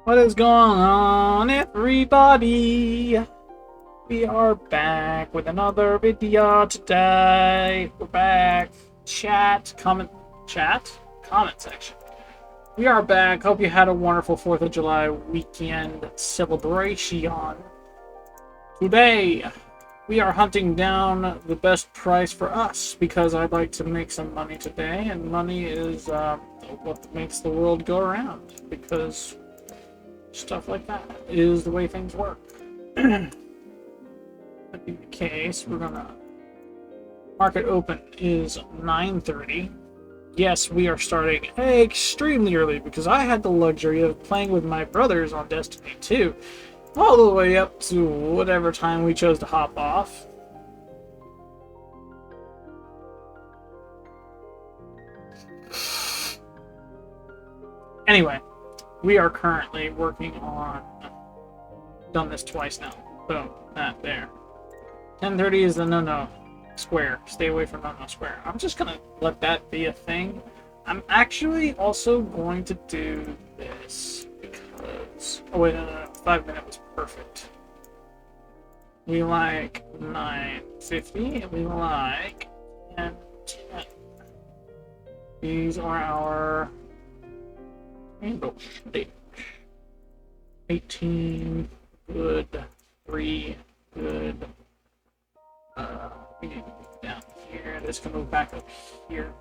What is going on, everybody? We are back with another video today. We're back. Comment section. We are back. Hope you had a wonderful 4th of July weekend celebration. Today, we are hunting down the best price for us because I'd like to make some money today, and money is what makes the world go around, because stuff like that is the way things work. That being the case, we're gonna... Market open is 9:30. Yes, we are starting extremely early because I had the luxury of playing with my brothers on Destiny 2 all the way up to whatever time we chose to hop off. Anyway, we are currently working on... Done this twice now. Boom, that there. 10:30 is the no-no square. Stay away from no-no square. I'm just gonna let that be a thing. I'm actually also going to do this because... Oh wait, no. 5 minutes was perfect. We like 9:50 and we like 10:10. These are our rainbow stage. 18, good. 3, good. We need to move down here. This can move back up here.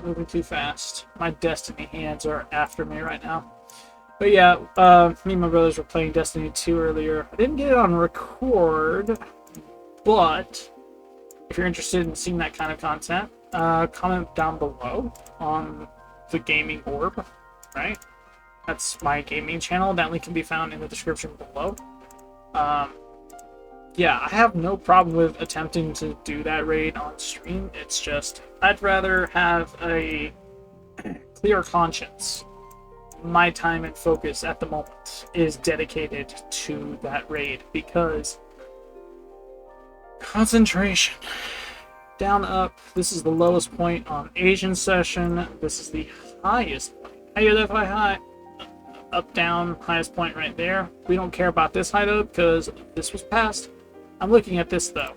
Moving too fast. My Destiny hands are after me right now. But yeah, me and my brothers were playing Destiny 2 earlier. I didn't get it on record, but if you're interested in seeing that kind of content, comment down below on the gaming orb, right? That's my gaming channel. That link can be found in the description below. Yeah, I have no problem with attempting to do that raid on stream. It's just, I'd rather have a clear conscience. My time and focus at the moment is dedicated to that raid because concentration. Down, up. This is the lowest point on Asian session. This is the highest point. High. Up, down, highest point right there. We don't care about this hideout because this was passed. I'm looking at this though.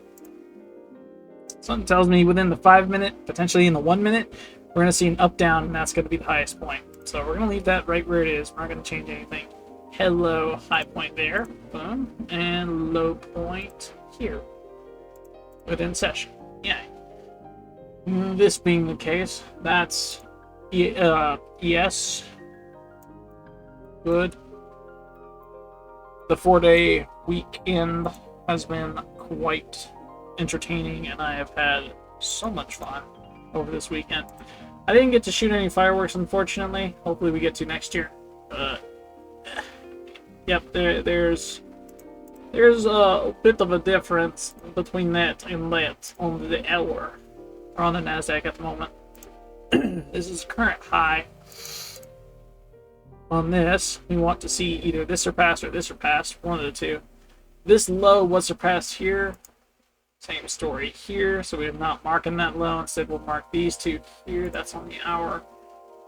Something tells me within the 5 minute, potentially in the 1 minute, we're going to see an up, down, and that's going to be the highest point. So we're going to leave that right where it is. We're not going to change anything. Hello, high point there. Boom. And low point here. Within session. Yeah. This being the case, that's yes. Good. The 4-day weekend has been quite entertaining, and I have had so much fun over this weekend. I didn't get to shoot any fireworks, unfortunately. Hopefully we get to next year. Yep, there's a bit of a difference between that and that on the hour, or on the NASDAQ at the moment. This is current high. On this, we want to see either this surpassed or this surpassed, one of the two. This low was surpassed here. Same story here, so we're not marking that low. Instead, we'll mark these two here. That's on the hour.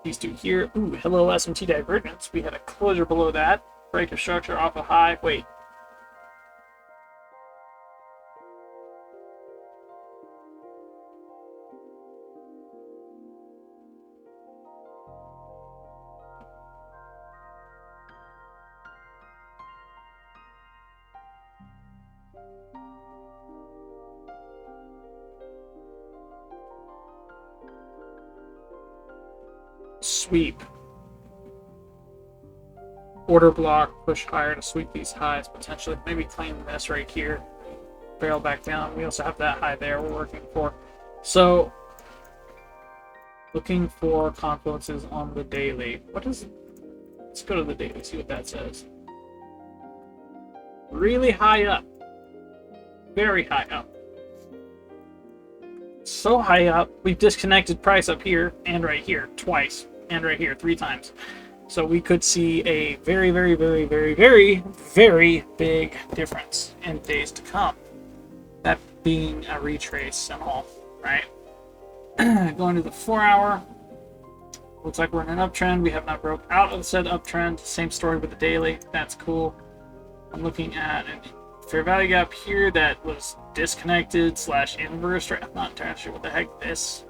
These two here. Ooh, hello SMT divergence. We had a closure below that. Break of structure off a high. Wait. Sweep. Order block, push higher to sweep these highs, potentially. Maybe claim this right here. Barrel back down. We also have that high there we're working for. So, looking for confluences on the daily. What is... Let's go to the daily, see what that says. Really high up. Very high up. So high up, we've disconnected price up here and right here twice. And right here 3 times. So we could see a very, very, very, very, very, very big difference in days to come. That being a retrace and all, right? Going to the 4 hour, Looks like we're in an uptrend. We have not broke out of said uptrend. Same story with the daily. That's cool. I'm looking at a fair value gap here that was disconnected / inverse. I'm not entirely sure what the heck this.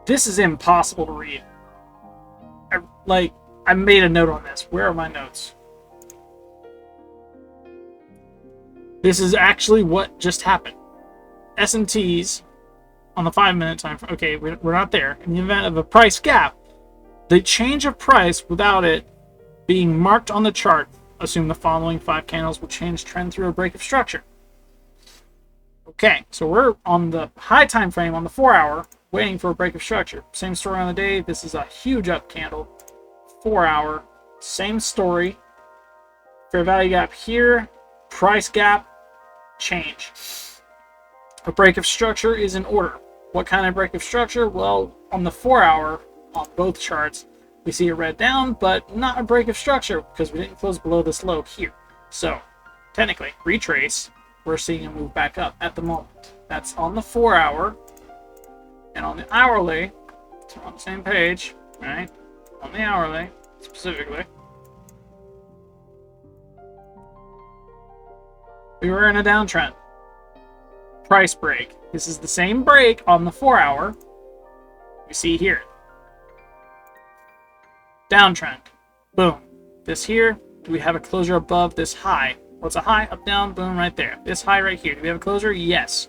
This is impossible to read. I made a note on this. Where are my notes? This is actually what just happened. S&Ts on the 5-minute time frame. Okay, we're not there. In the event of a price gap, the change of price without it being marked on the chart, assume the following 5 candles will change trend through a break of structure. Okay, so we're on the high time frame on the 4-hour, waiting for a break of structure. Same story on the day. This is a huge up candle. 4-hour, same story. Fair value gap here, price gap, change. A break of structure is in order. What kind of break of structure? Well, on the 4-hour, on both charts, we see a red down, but not a break of structure because we didn't close below this low here. So, technically, retrace, we're seeing a move back up at the moment. That's on the 4-hour. And on the hourly, so on the same page, right? On the hourly, specifically, we were in a downtrend. Price break. This is the same break on the 4-hour we see here. Downtrend. Boom. This here, do we have a closure above this high? What's a high? Up, down, boom, right there. This high right here. Do we have a closure? Yes.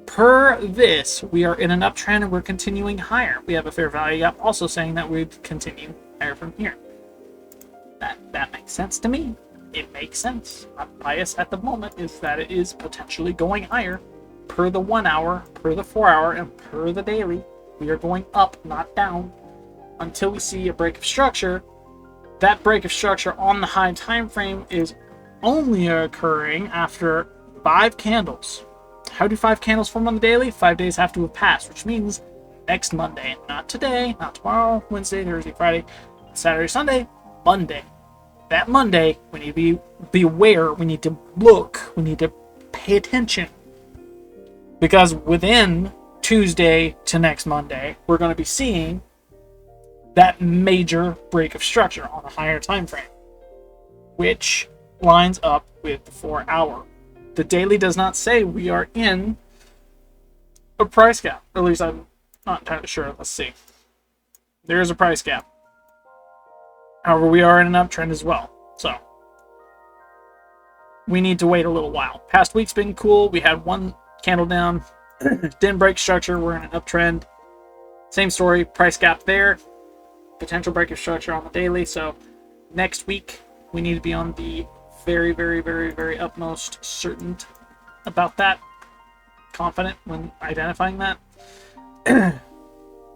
Per this, we are in an uptrend and we're continuing higher. We have a fair value gap also saying that we'd continue higher from here. That makes sense to me. It makes sense. My bias at the moment is that it is potentially going higher. Per the 1-hour, per the 4-hour, and per the daily, we are going up, not down, until we see a break of structure. That break of structure on the high time frame is only occurring after 5 candles. How do 5 candles form on the daily? 5 days have to have passed, which means next Monday. Not today, not tomorrow, Wednesday, Thursday, Friday, Saturday, Sunday, Monday. That Monday, we need to be aware, we need to look, we need to pay attention. Because within Tuesday to next Monday, we're going to be seeing that major break of structure on a higher time frame, which lines up with the 4-hour. The daily does not say we are in a price gap. At least I'm not entirely sure. Let's see. There is a price gap. However, we are in an uptrend as well. So, we need to wait a little while. Past week's been cool. We had one candle down. Didn't break structure. We're in an uptrend. Same story. Price gap there. Potential break of structure on the daily. So, next week, we need to be on the very, very, very, very utmost certain about that. Confident when identifying that.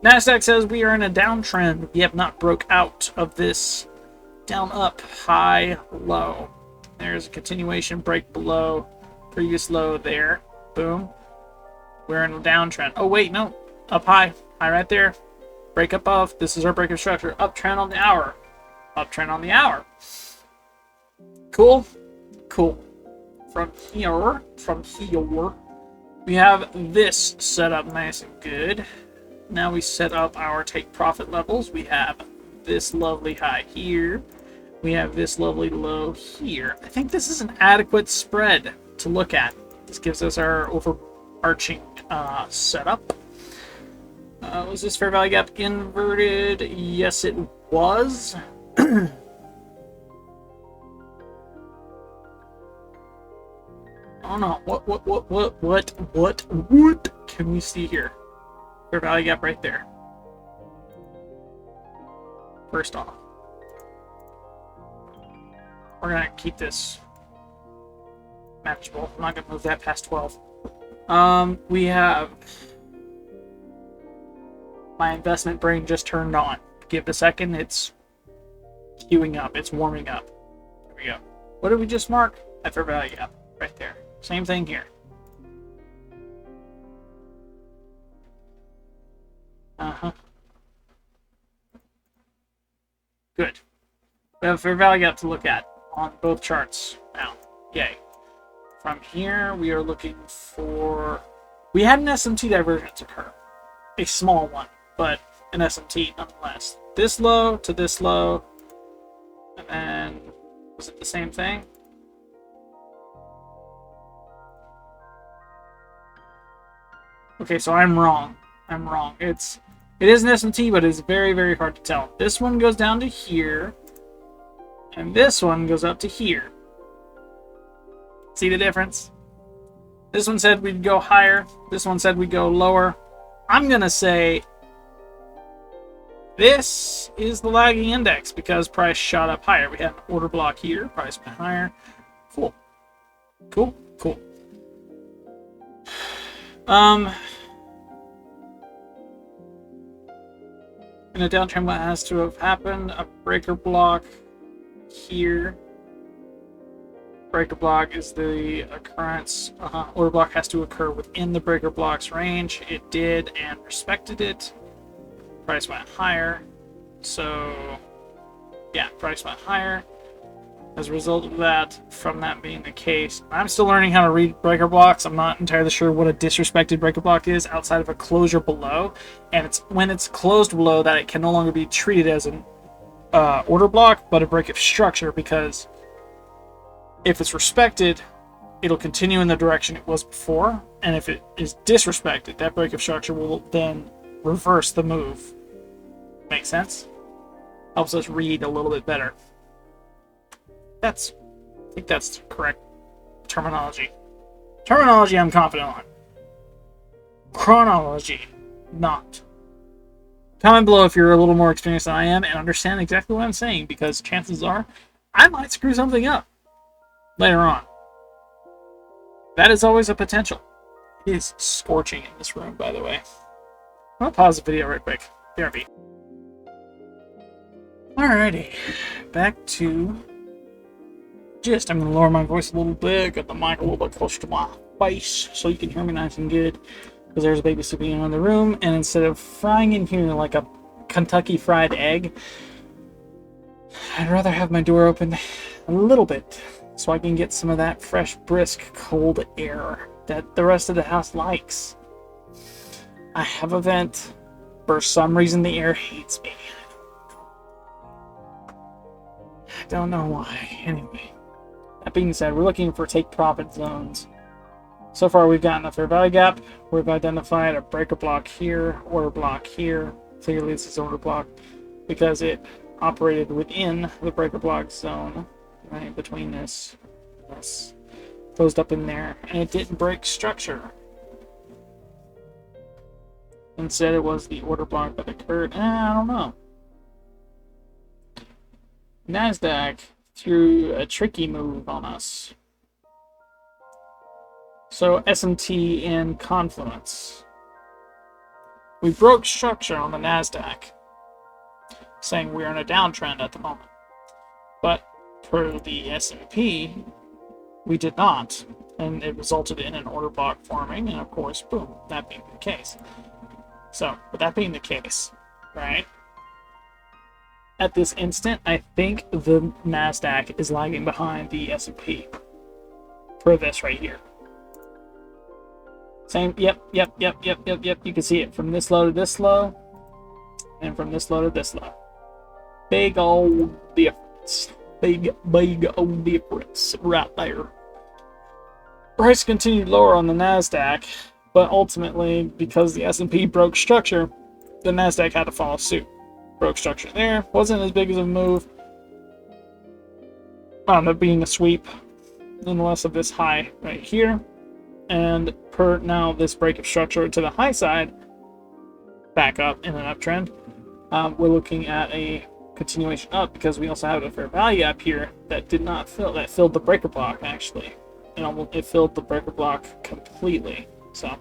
NASDAQ says we are in a downtrend. We have not broke out of this down, up, high, low. There's a continuation break below previous low there. Boom. We're in a downtrend. Oh, wait, no. Up high. High right there. Break above. This is our break of structure. Uptrend on the hour. Uptrend on the hour. Cool. Cool. From here, we have this set up nice and good. Now we set up our take profit levels. We have this lovely high here. We have this lovely low here. I think this is an adequate spread to look at. This gives us our overarching setup. Was this fair value gap inverted? Yes, it was. Oh no, what can we see here? Fair value gap right there. First off, we're gonna keep this manageable. I'm not gonna move that past 12. We have my investment brain just turned on. Give it a second, it's queuing up, it's warming up. There we go. What did we just mark? That fair value gap right there. Same thing here. Good. We have a fair value gap to look at on both charts now. Yay. From here, we are looking for... We had an SMT divergence occur. A small one, but an SMT nonetheless. This low to this low, and then was it the same thing? Okay, so I'm wrong. I'm wrong. It is an SMT, but it's very, very hard to tell. This one goes down to here, and this one goes up to here. See the difference? This one said we'd go higher. This one said we'd go lower. I'm going to say this is the lagging index because price shot up higher. We had an order block here. Price went higher. Cool. Cool. Cool. In a downtrend, what has to have happened? A breaker block here. Breaker block is the occurrence. Order block has to occur within the breaker block's range. It did and respected it. Price went higher. So, yeah, price went higher. As a result of that, from that being the case, I'm still learning how to read breaker blocks. I'm not entirely sure what a disrespected breaker block is outside of a closure below. And it's when it's closed below that it can no longer be treated as an order block, but a break of structure, because if it's respected, it'll continue in the direction it was before. And if it is disrespected, that break of structure will then reverse the move. Make sense? Helps us read a little bit better. I think that's the correct terminology. Terminology I'm confident on. Chronology, not. Comment below if you're a little more experienced than I am and understand exactly what I'm saying, because chances are I might screw something up later on. That is always a potential. It is scorching in this room, by the way. I'm gonna pause the video right quick. BRB. Alrighty, back to gist. I'm going to lower my voice a little bit, get the mic a little bit closer to my face so you can hear me nice and good, because there's a baby sleeping in the room, and instead of frying in here like a Kentucky fried egg, I'd rather have my door open a little bit so I can get some of that fresh, brisk, cold air that the rest of the house likes. I have a vent. For some reason, the air hates me. I don't know why. Anyway. That being said, we're looking for take profit zones. So far, we've gotten a fair value gap. We've identified a breaker block here, order block here. Clearly, this is order block because it operated within the breaker block zone, right between this, closed up in there, and it didn't break structure. Instead, it was the order block that occurred. I don't know. NASDAQ threw a tricky move on us. So SMT in confluence. We broke structure on the NASDAQ, saying we're in a downtrend at the moment. But per the S&P, we did not, and it resulted in an order block forming, and of course, boom, that being the case. So, with that being the case, right? At this instant, I think the NASDAQ is lagging behind the S&P for this right here. Same, yep. You can see it from this low to this low, and from this low to this low. Big old difference. Big old difference right there. Price continued lower on the NASDAQ, but ultimately, because the S&P broke structure, the NASDAQ had to follow suit. Broke structure there, wasn't as big as a move. Wound up being a sweep, nonetheless, of this high right here. And per now, this break of structure to the high side, back up in an uptrend, we're looking at a continuation up because we also have a fair value up here that did not fill, that filled the breaker block actually. It filled the breaker block completely. So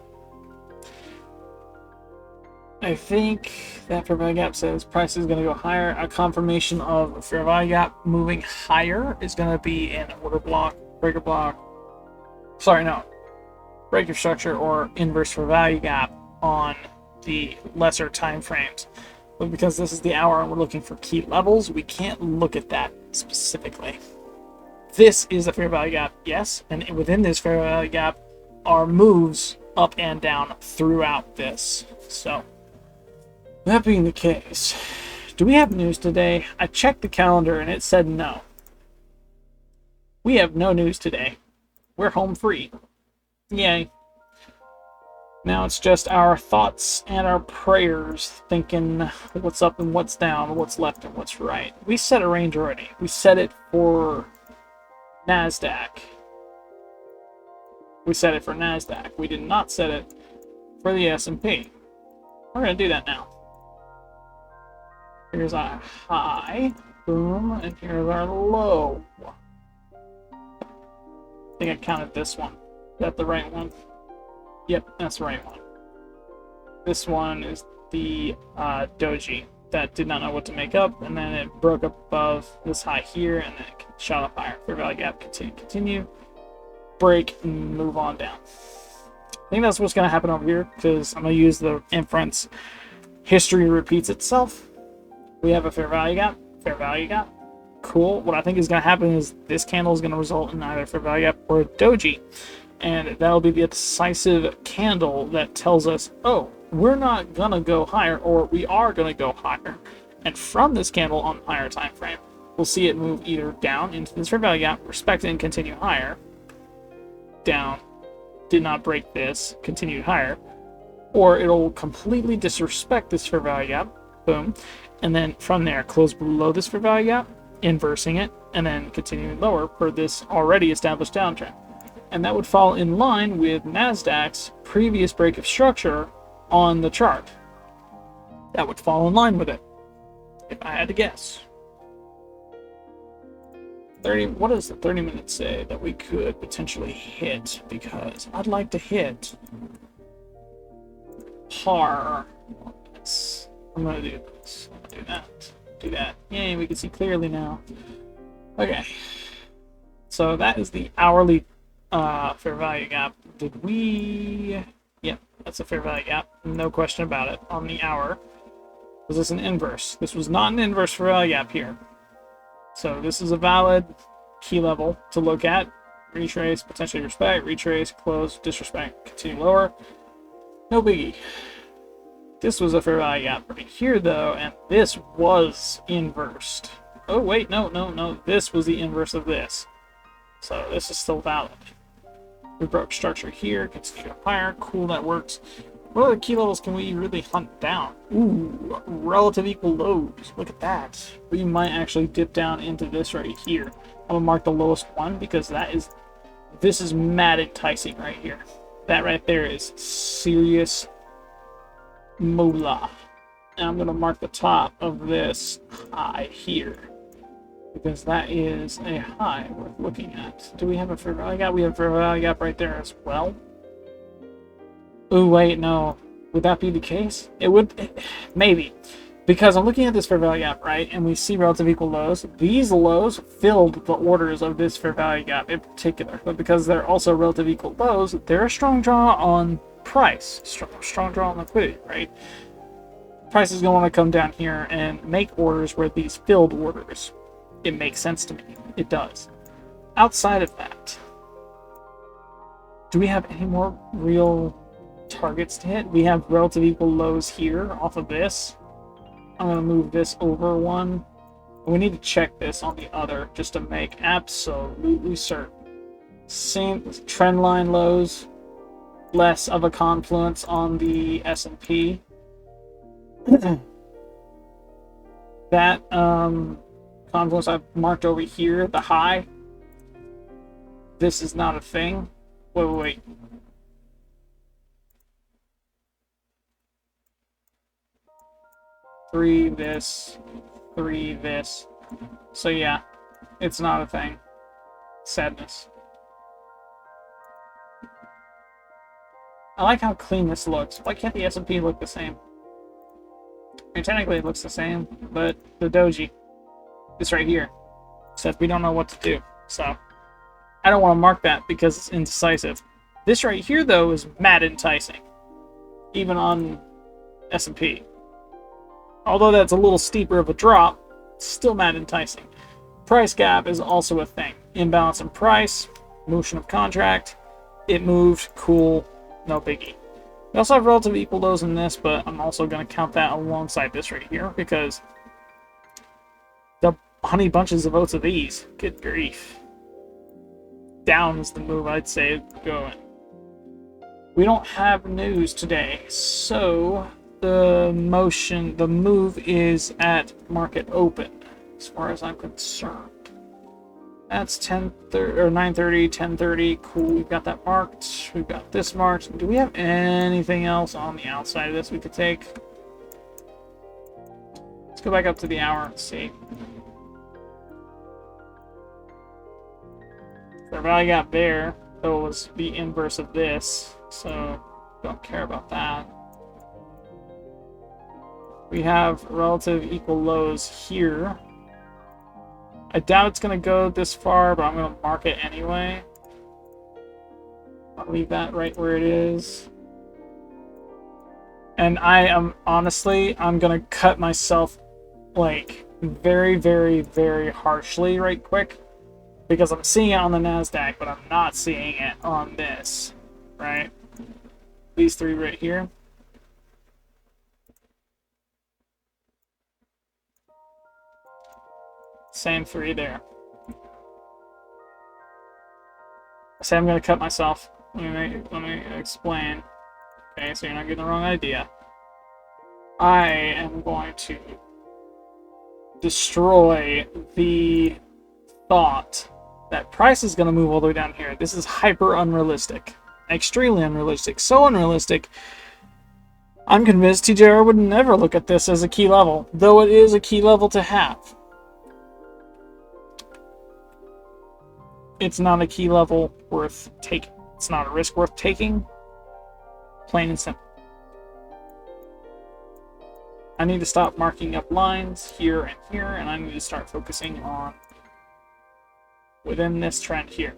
I think that fair value gap says price is going to go higher. A confirmation of a fair value gap moving higher is going to be an order block, breaker block. Sorry, no. Breaker structure or inverse fair value gap on the lesser time frames. But because this is the hour and we're looking for key levels, we can't look at that specifically. This is a fair value gap, yes, and within this fair value gap are moves up and down throughout this. So That being the case, do we have news today? I checked the calendar and it said no. We have no news today. We're home free. Yay. Now it's just our thoughts and our prayers, thinking what's up and what's down, what's left and what's right. We set a range already. We set it for NASDAQ. We set it for NASDAQ. We did not set it for the S&P. We're going to do that now. Here's our high. Boom. And here's our low. I think I counted this one. Is that the right one? Yep, that's the right one. This one is the doji that did not know what to make up, and then it broke up above this high here, and then it shot up higher. Fair value gap, continue, break, and move on down. I think that's what's going to happen over here, because I'm going to use the inference. History repeats itself. We have a fair value gap. Cool. What I think is going to happen is this candle is going to result in either fair value gap or a doji. And that'll be the decisive candle that tells us, oh, we're not going to go higher, or we are going to go higher. And from this candle on the higher time frame, we'll see it move either down into this fair value gap, respect it and continue higher, down, did not break this, continued higher, or it'll completely disrespect this fair value gap, boom, and then from there close below this fair value gap, inversing it, and then continuing lower per this already established downtrend. And that would fall in line with NASDAQ's previous break of structure on the chart. That would fall in line with it, if I had to guess. 30. What does the 30 minutes say that we could potentially hit? Because I'd like to hit par. I'm gonna do this. I'm gonna do that. Do that. Yay, we can see clearly now. Okay. So that is the hourly fair value gap. Did we... Yep, that's a fair value gap. No question about it. On the hour. Was this an inverse? This was not an inverse fair value gap here. So this is a valid key level to look at. Retrace, potentially respect, retrace, close, disrespect, continue lower. No biggie. This was a fair value gap right here though, and this was inversed. Oh wait, no. This was the inverse of this. So this is still valid. We broke structure here, continue up higher. Cool, that works. What other key levels can we really hunt down? Ooh, relative equal lows. Look at that. We might actually dip down into this right here. I'm gonna mark the lowest one because this is mad enticing right here. That right there is serious moolah. And I'm gonna mark the top of this high here, because that is a high worth looking at. Do we have a fair value gap? We have a fair value gap right there as well. Ooh, wait, no. Would that be the case? It would, maybe. Because I'm looking at this fair value gap, right? And we see relative equal lows. These lows filled the orders of this fair value gap in particular. But because they're also relative equal lows, they're a strong draw on price. Strong draw on liquidity, right? Price is going to want to come down here and make orders where these filled orders. It makes sense to me. It does. Outside of that, do we have any more real targets to hit? We have relative equal lows here off of this. I'm going to move this over one. We need to check this on the other just to make absolutely certain. Same trend line lows, less of a confluence on the S&P. That confluence I've marked over here, the high. This is not a thing. Wait. Three this. So yeah, it's not a thing. Sadness. I like how clean this looks. Why can't the S&P look the same? I mean, technically it looks the same, but the doji, this right here, says we don't know what to do. So I don't want to mark that because it's indecisive. This right here, though, is mad enticing, even on S&P. Although that's a little steeper of a drop, it's still mad enticing. Price gap is also a thing. Imbalance in price, motion of contract. It moved, cool, no biggie. We also have relative equal lows in this, but I'm also going to count that alongside this right here because the honey bunches of votes of these. Good grief. Down is the move I'd say going. We don't have news today, so the move is at market open, as far as I'm concerned. That's 10:30 or 9:30, 10:30. Cool, we've got that marked. We've got this marked. Do we have anything else on the outside of this we could take? Let's go back up to the hour and see. The value got there, though, was the inverse of this, so don't care about that. We have relative equal lows here. I doubt it's going to go this far, but I'm going to mark it anyway. I'll leave that right where it is. And I am, honestly, I'm going to cut myself, like, very, very, very harshly right quick. Because I'm seeing it on the NASDAQ, but I'm not seeing it on this, right? These three right here. Same three there. I say I'm going to cut myself. Let me explain. Okay, so you're not getting the wrong idea. I am going to destroy the thought that price is going to move all the way down here. This is hyper unrealistic. Extremely unrealistic. So unrealistic, I'm convinced TJR would never look at this as a key level, though it is a key level to have. It's not a key level worth taking. It's not a risk worth taking. Plain and simple. I need to stop marking up lines here and here, and I need to start focusing on within this trend here.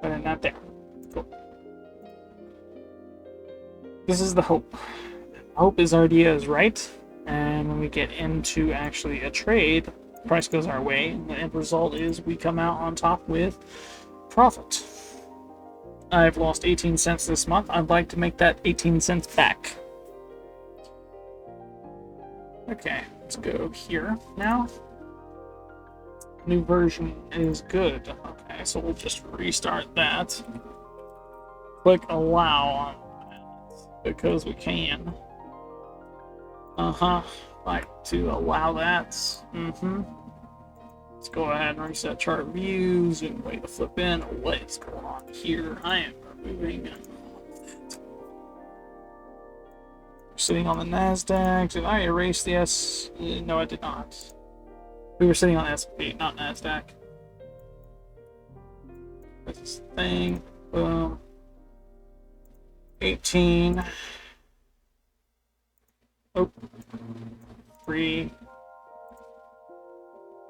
But then not there. Cool. This is the hope. Hope is our idea is right, and when we get into actually a trade, price goes our way, and the end result is we come out on top with profit. I've lost 18 cents this month. I'd like to make that 18 cents back. Okay, let's go here now. New version is good. Okay, so we'll just restart that. Click allow on that because we can. Like to allow that. Let's go ahead and reset chart views and wait to flip in. What is going on here? I am removing it. Sitting on the NASDAQ. Did I erase the S? No, I did not. We were sitting on S&P, not NASDAQ. This thing. Boom. 18. Oh. 3.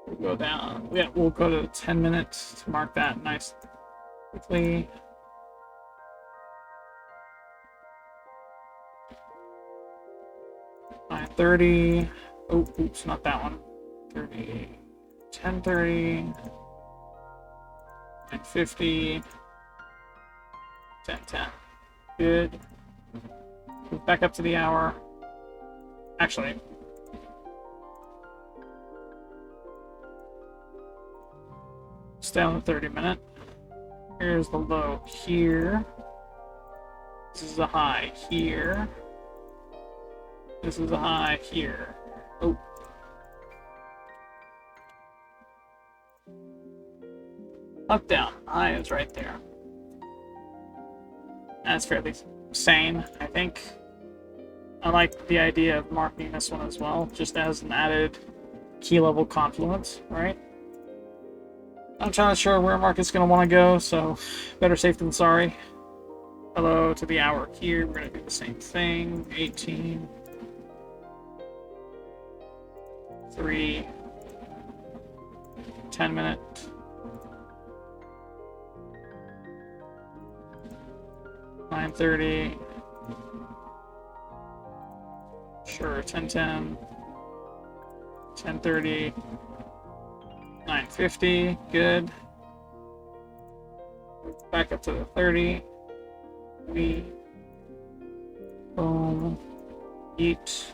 We'll go down. Yeah, we'll go to 10 minutes to mark that nice quickly. $9.30. Oh, oops, not that one. 30. 10:30. 9:50. 10:10. Good. Move back up to the hour. Actually, stay on the 30-minute. Here's the low here. This is the high here. This is the high here. Oh. Up, down. High is right there. That's fairly sane, I think. I like the idea of marking this one as well, just as an added key level confluence, right? I'm not sure where market's going to want to go, so better safe than sorry. Hello to the hour here. We're going to do the same thing. 18. 3. 10 minute. $9.30. Sure, 10:10. 10:30. $9.50. Good. Back up to the 30. We boom. Eat.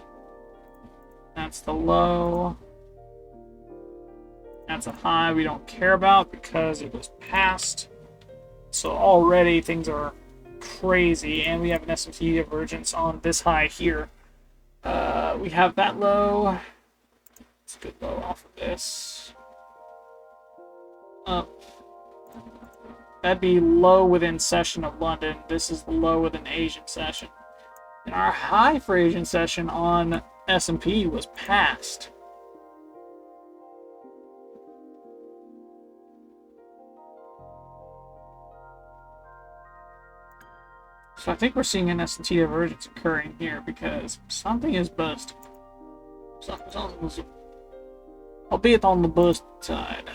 That's the low. That's a high we don't care about because it was past. So already things are crazy, and we have an S&P divergence on this high here. We have that low. It's a good low off of this. Up. That'd be low within session of London. This is the low within Asian session. And our high for Asian session on S&P was past. So I think we're seeing an S&T divergence occurring here because something is busted. Something's, albeit on the bust side.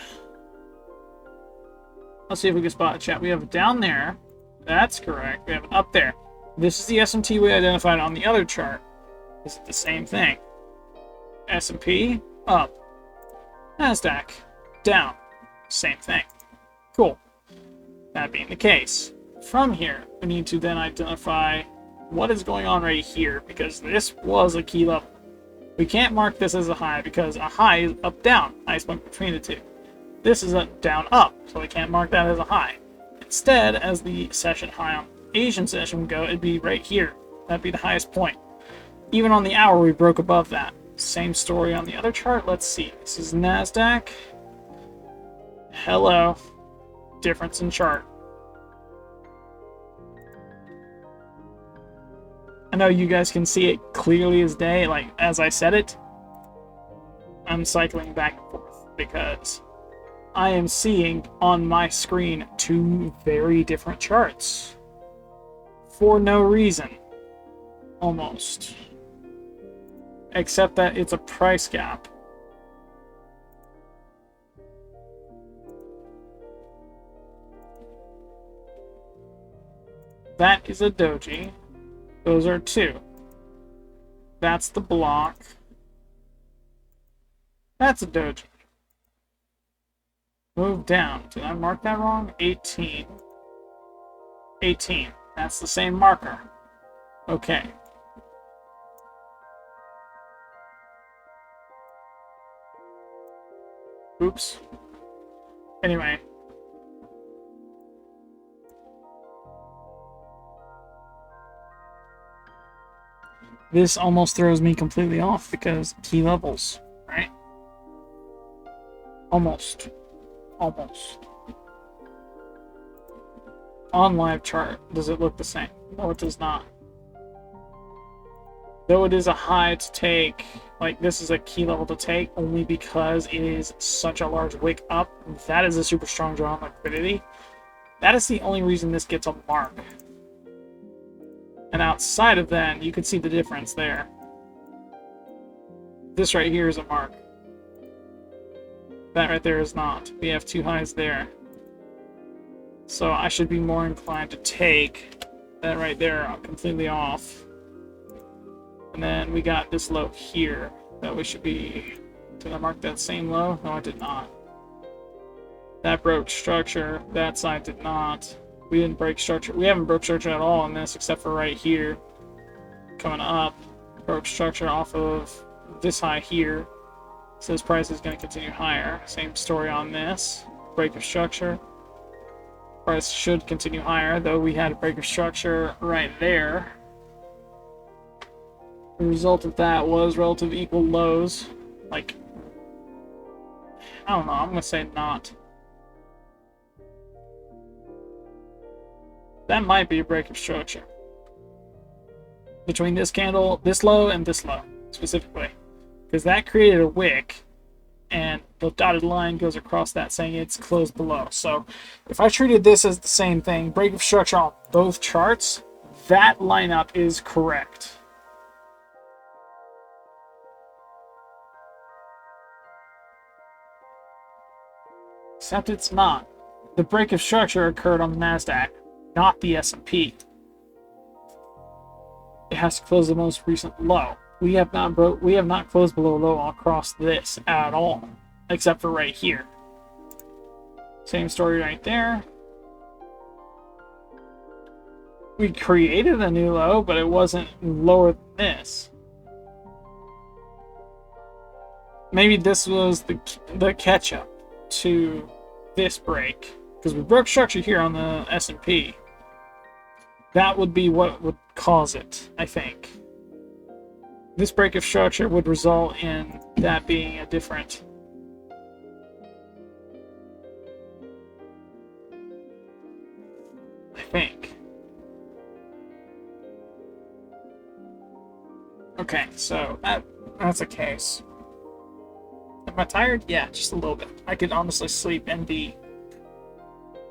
Let's see if we can spot a chat. We have it down there. That's correct. We have it up there. This is the S&T we identified on the other chart. This is the same thing. S&P, up. NASDAQ, down. Same thing. Cool. That being the case. From here, we need to then identify what is going on right here, because this was a key level. We can't mark this as a high because a high is up down, highest point between the two. This is a down up, so we can't mark that as a high. Instead, as the session high on Asian session would go, it'd be right here. That'd be the highest point. Even on the hour, we broke above that. Same story on the other chart. Let's see. This is NASDAQ. Hello. Difference in chart. I know you guys can see it clearly as day, like as I said it. I'm cycling back and forth because I am seeing on my screen two very different charts. For no reason. Almost. Except that it's a price gap. That is a doji. Those are two. That's the block. That's a doji. Move down. Did I mark that wrong? 18. 18. That's the same marker. Okay. Oops. Anyway. This almost throws me completely off because key levels, right? Almost. Almost. On live chart, does it look the same? No, it does not. Though it is a high to take, like this is a key level to take only because it is such a large wick up. That is a super strong draw on liquidity. That is the only reason this gets a mark. And outside of that, you can see the difference there. This right here is a mark. That right there is not. We have two highs there. So I should be more inclined to take that right there completely off. And then we got this low here that we should be... Did I mark that same low? No, I did not. That broke structure. That side did not. We didn't break structure. We haven't broke structure at all on this except for right here. Coming up. Broke structure off of this high here. So this price is going to continue higher. Same story on this. Break of structure. Price should continue higher, though we had a break of structure right there. The result of that was relative equal lows. Like, I don't know, I'm going to say not. That might be a break of structure. Between this candle, this low, and this low, specifically. Because that created a wick, and the dotted line goes across that saying it's closed below. So, if I treated this as the same thing, break of structure on both charts, that lineup is correct. Except it's not. The break of structure occurred on the NASDAQ, not the S&P. It has to close the most recent low. We have not closed below low across this at all, except for right here. Same story right there. We created a new low, but it wasn't lower than this. Maybe this was the catch-up to this break. Because we broke structure here on the S&P. That would be what would cause it, I think. This break of structure would result in that being a different... I think. Okay, so that's a case. Am I tired? Yeah, just a little bit. I could honestly sleep and be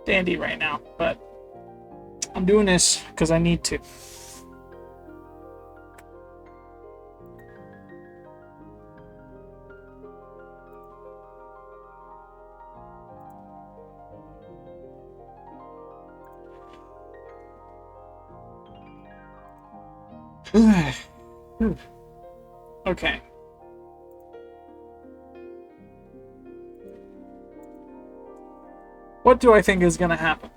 dandy right now, but I'm doing this because I need to. Okay. What do I think is going to happen?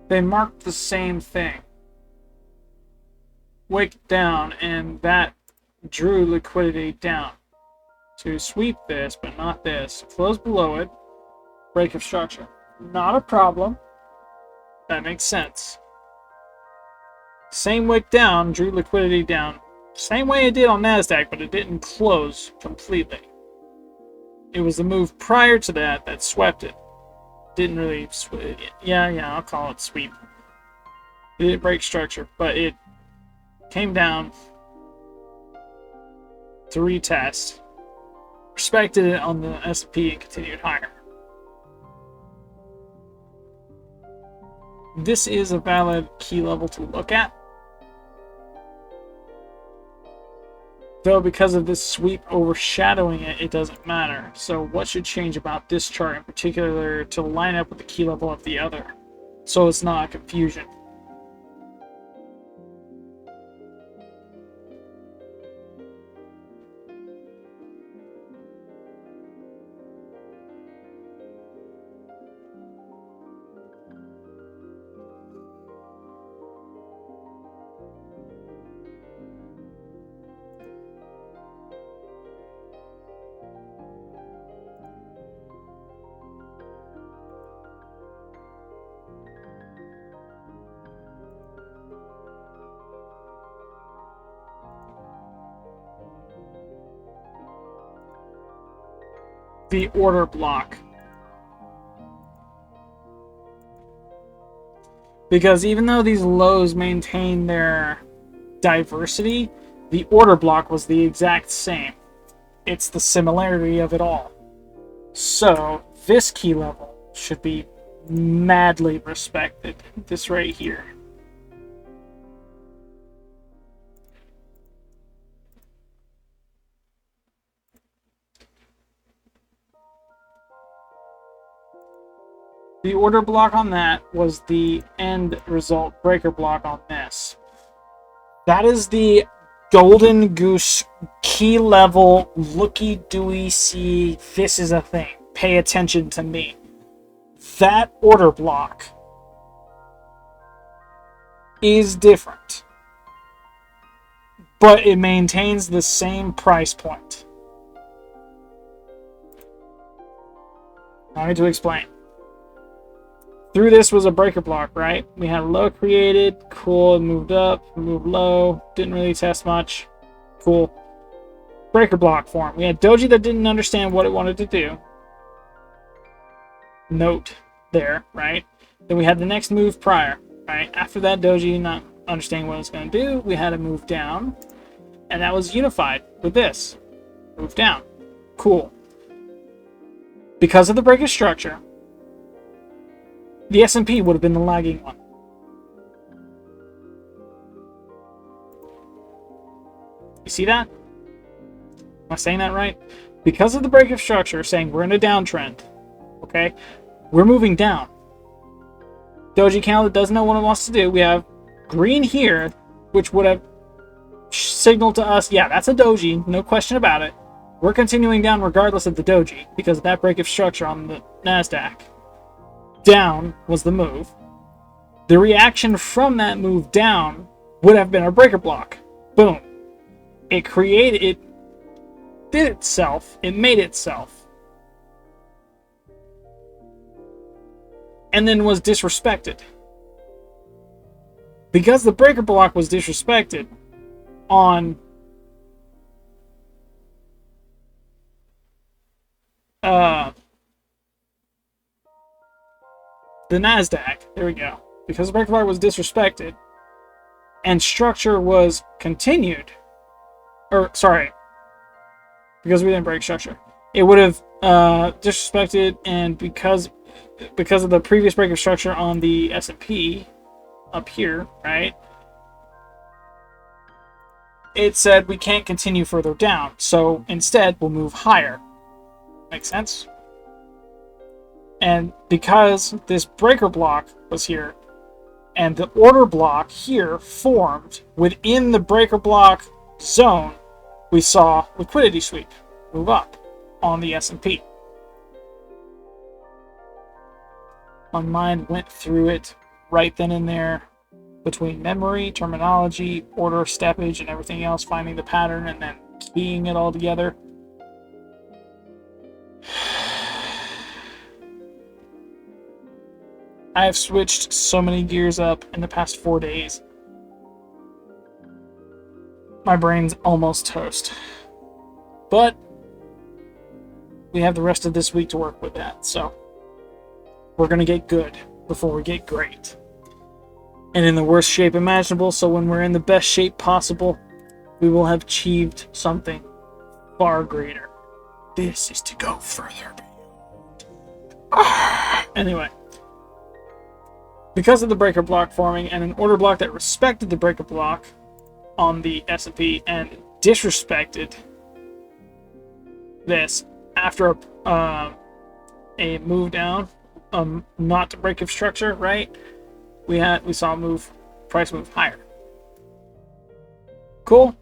They marked the same thing. Wick down, and that drew liquidity down. To sweep this, but not this. Close below it. Break of structure. Not a problem. That makes sense. Same wick down, drew liquidity down. Same way it did on NASDAQ, but it didn't close completely. It was the move prior to that that swept it. Didn't really sweep. Yeah, I'll call it sweep. It didn't break structure, but it came down to retest. Respected it on the S&P and continued higher. This is a valid key level to look at. Though because of this sweep overshadowing it, it doesn't matter. So what should change about this chart in particular to line up with the key level of the other? So it's not a confusion. The order block. Because even though these lows maintain their diversity, the order block was the exact same. It's the similarity of it all. So this key level should be madly respected. This right here. The order block on that was the end result breaker block on this. That is the golden goose key level looky-dooey see this is a thing. Pay attention to me. That order block is different. But it maintains the same price point. I need to explain. Through this was a breaker block, right? We had a low created, cool, it moved up, moved low, didn't really test much, cool. Breaker block form. We had doji that didn't understand what it wanted to do. Note there, right? Then we had the next move prior, right? After that doji not understanding what it was going to do, we had a move down, and that was unified with this. Move down. Cool. Because of the breaker structure, the S&P would have been the lagging one. You see that? Am I saying that right? Because of the break of structure saying we're in a downtrend, okay? We're moving down. Doji candle that doesn't know what it wants to do. We have green here, which would have signaled to us, yeah, that's a doji, no question about it. We're continuing down regardless of the doji because of that break of structure on the NASDAQ. Down was the move. The reaction from that move down would have been our breaker block. Boom. It did itself. It made itself. And then was disrespected. Because the breaker block was disrespected on the NASDAQ, there we go. Because the breaker block was disrespected and structure was continued, because we didn't break structure, it would have disrespected, and because of the previous break of structure on the S&P up here, right? It said we can't continue further down, so instead we'll move higher. Make sense? And because this breaker block was here, and the order block here formed within the breaker block zone, we saw liquidity sweep move up on the S&P. My mind went through it right then and there, between memory, terminology, order, steppage, and everything else, finding the pattern and then keying it all together. I have switched so many gears up in the past 4 days. My brain's almost toast. But we have the rest of this week to work with that, so we're going to get good before we get great. And in the worst shape imaginable, so when we're in the best shape possible, we will have achieved something far greater. This is to go further beyond. Anyway. Because of the breaker block forming and an order block that respected the breaker block on the S&P and disrespected this after a move down, not to break of structure, right? We saw price move higher. Cool.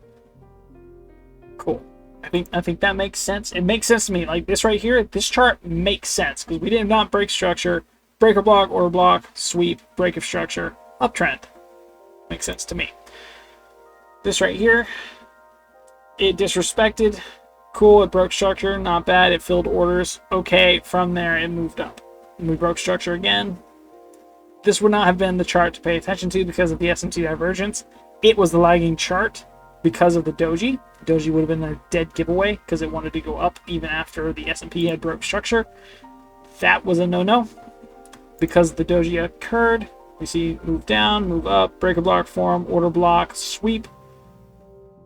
I think that makes sense. It makes sense to me. Like this right here, this chart makes sense because we did not break structure. Breaker block, order block, sweep, break of structure, uptrend. Makes sense to me. This right here, it disrespected. Cool, it broke structure, not bad. It filled orders. Okay, from there it moved up. And we broke structure again. This would not have been the chart to pay attention to because of the S&P divergence. It was the lagging chart because of the doji. Doji would have been a dead giveaway because it wanted to go up even after the S&P had broke structure. That was a no-no. Because the doji occurred, we see move down, move up, breaker block form, order block, sweep.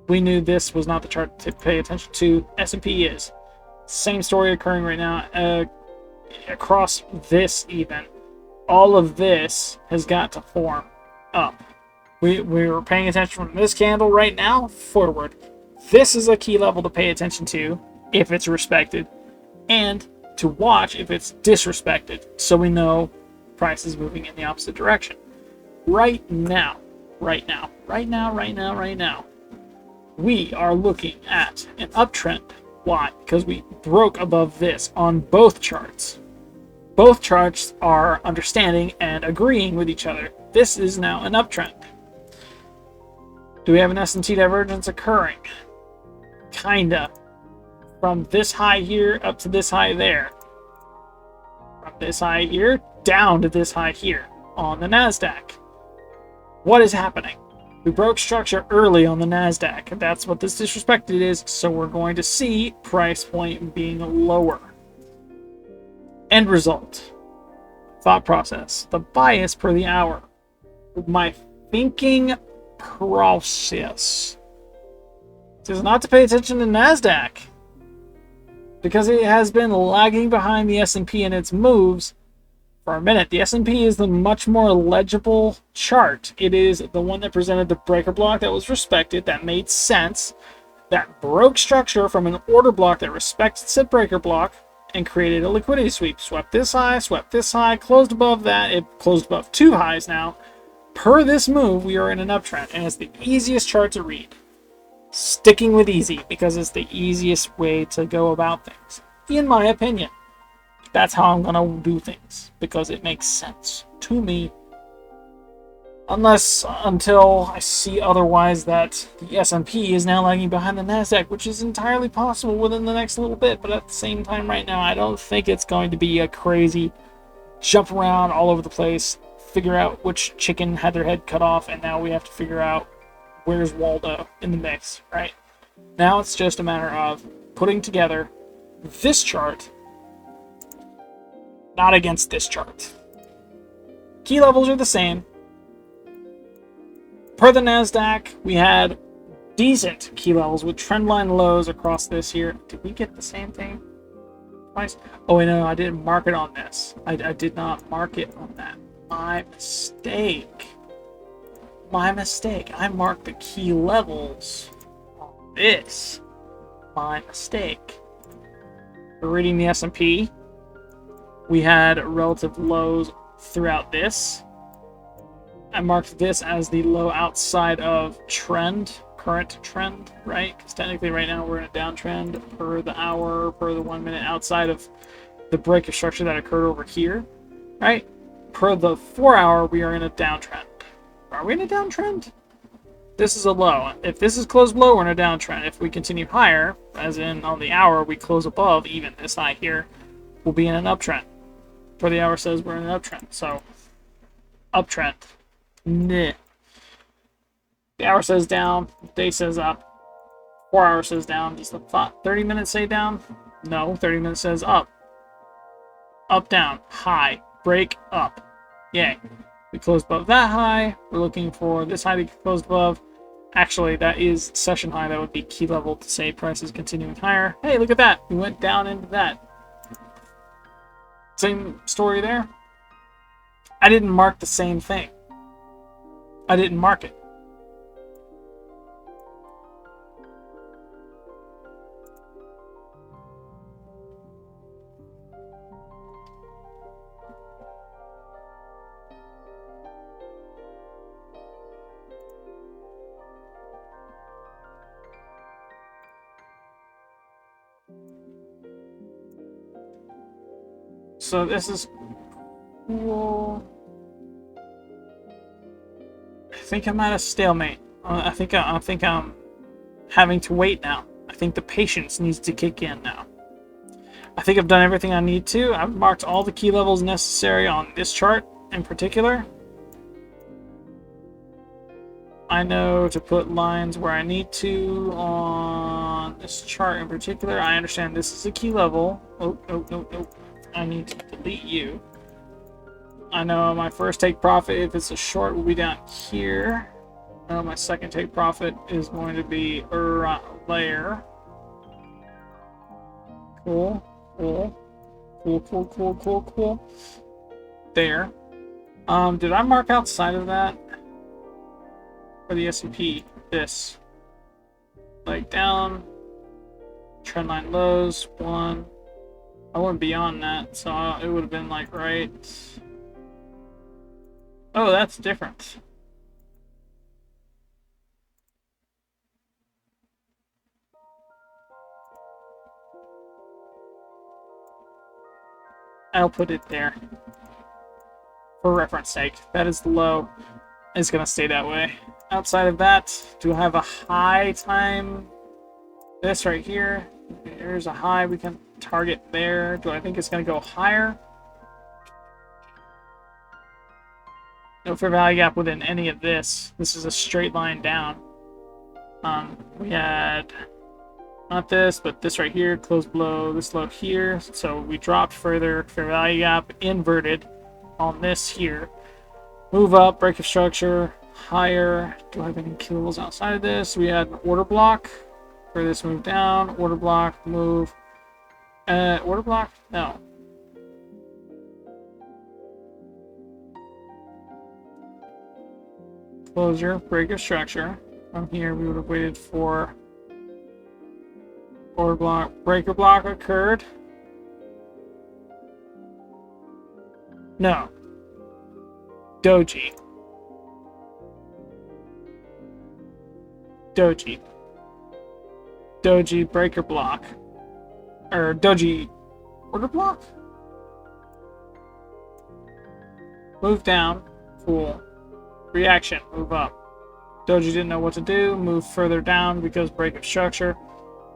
We knew this was not the chart to pay attention to. S&P is. Same story occurring right now. Across this even. All of this has got to form up. We were paying attention from this candle right now forward. This is a key level to pay attention to if it's respected. And to watch if it's disrespected. So we know price is moving in the opposite direction. Right now, we are looking at an uptrend. Why? Because we broke above this on both charts. Both charts are understanding and agreeing with each other. This is now an uptrend. Do we have an S&T divergence occurring? Kinda. From this high here up to this high there. From this high here down to this high here on the NASDAQ. What is happening? We broke structure early on the NASDAQ. That's what this disrespected is, so we're going to see price point being lower. End result. Thought process. The bias per the hour. My thinking process is not to pay attention to NASDAQ because it has been lagging behind the S&P in its moves for a minute. The S&P is the much more legible chart. It is the one that presented the breaker block that was respected, that made sense, that broke structure from an order block that respected said breaker block and created a liquidity sweep. Swept this high, closed above that. It closed above two highs now. Per this move, we are in an uptrend, and it's the easiest chart to read. sticking with easy because it's the easiest way to go about things. In my opinion, that's how I'm going to do things because it makes sense to me. Until I see otherwise that the S&P is now lagging behind the NASDAQ, which is entirely possible within the next little bit. But at the same time right now, I don't think it's going to be a crazy jump around all over the place, figure out which chicken had their head cut off, and now we have to figure out where's Waldo in the mix, right? Now it's just a matter of putting together this chart, not against this chart. Key levels are the same. Per the NASDAQ, we had decent key levels with trendline lows across this here. Did we get the same thing twice? Oh, wait, no, I didn't mark it on this. I did not mark it on that. My mistake. My mistake. I marked the key levels on this. My mistake. We're reading the S&P. We had relative lows throughout this. I marked this as the low outside of trend, current trend, right? Because technically right now we're in a downtrend per the hour, per the 1 minute, outside of the break of structure that occurred over here, right? Per the 4 hour, we are in a downtrend. Are we in a downtrend? This is a low. If this is closed below, we're in a downtrend. If we continue higher, as in on the hour, we close above, even this high here, we'll be in an uptrend. For the hour says we're in an uptrend, so uptrend. Nah. The hour says down, day says up, 4 hours says down. Does the 30 minutes say down? No, 30 minutes says up. Up, down, high, break, up. Yay. We closed above that high. We're looking for this high to get closed above. Actually, that is session high. That would be key level to say prices continuing higher. Hey, look at that. We went down into that. Same story there. I didn't mark the same thing. I didn't mark it. So this is cool. I think I'm at a stalemate. I think I'm having to wait now. I think the patience needs to kick in now. I think I've done everything I need to. I've marked all the key levels necessary on this chart in particular. I know to put lines where I need to on this chart in particular. I understand this is a key level. Oh, no. I need to delete you. I know my first take profit, if it's a short, will be down here. I know my second take profit is going to be there. Cool. There. Did I mark outside of that? For the S&P, this. Like down. Trendline lows, 1. I went beyond that, so it would have been like right. Oh, that's different. I'll put it there. For reference sake. That is the low. It's gonna stay that way. Outside of that, do I have a high time? This right here. There's a high we can target there. Do I think it's gonna go higher? No fair value gap within any of this. This is a straight line down. We had not this, but this right here, closed below this low here. So we dropped further. Fair value gap inverted on this here. Move up, break of structure, higher. Do I have any kills outside of this? We had an order block for this move down. Order block, move. Order block? No. Closure, break of structure. From here, we would have waited for order block. Breaker block occurred. No. Doji. doji breaker block. Or doji order block? Move down. Cool. Reaction. Move up. Doji didn't know what to do. Move further down because break of structure.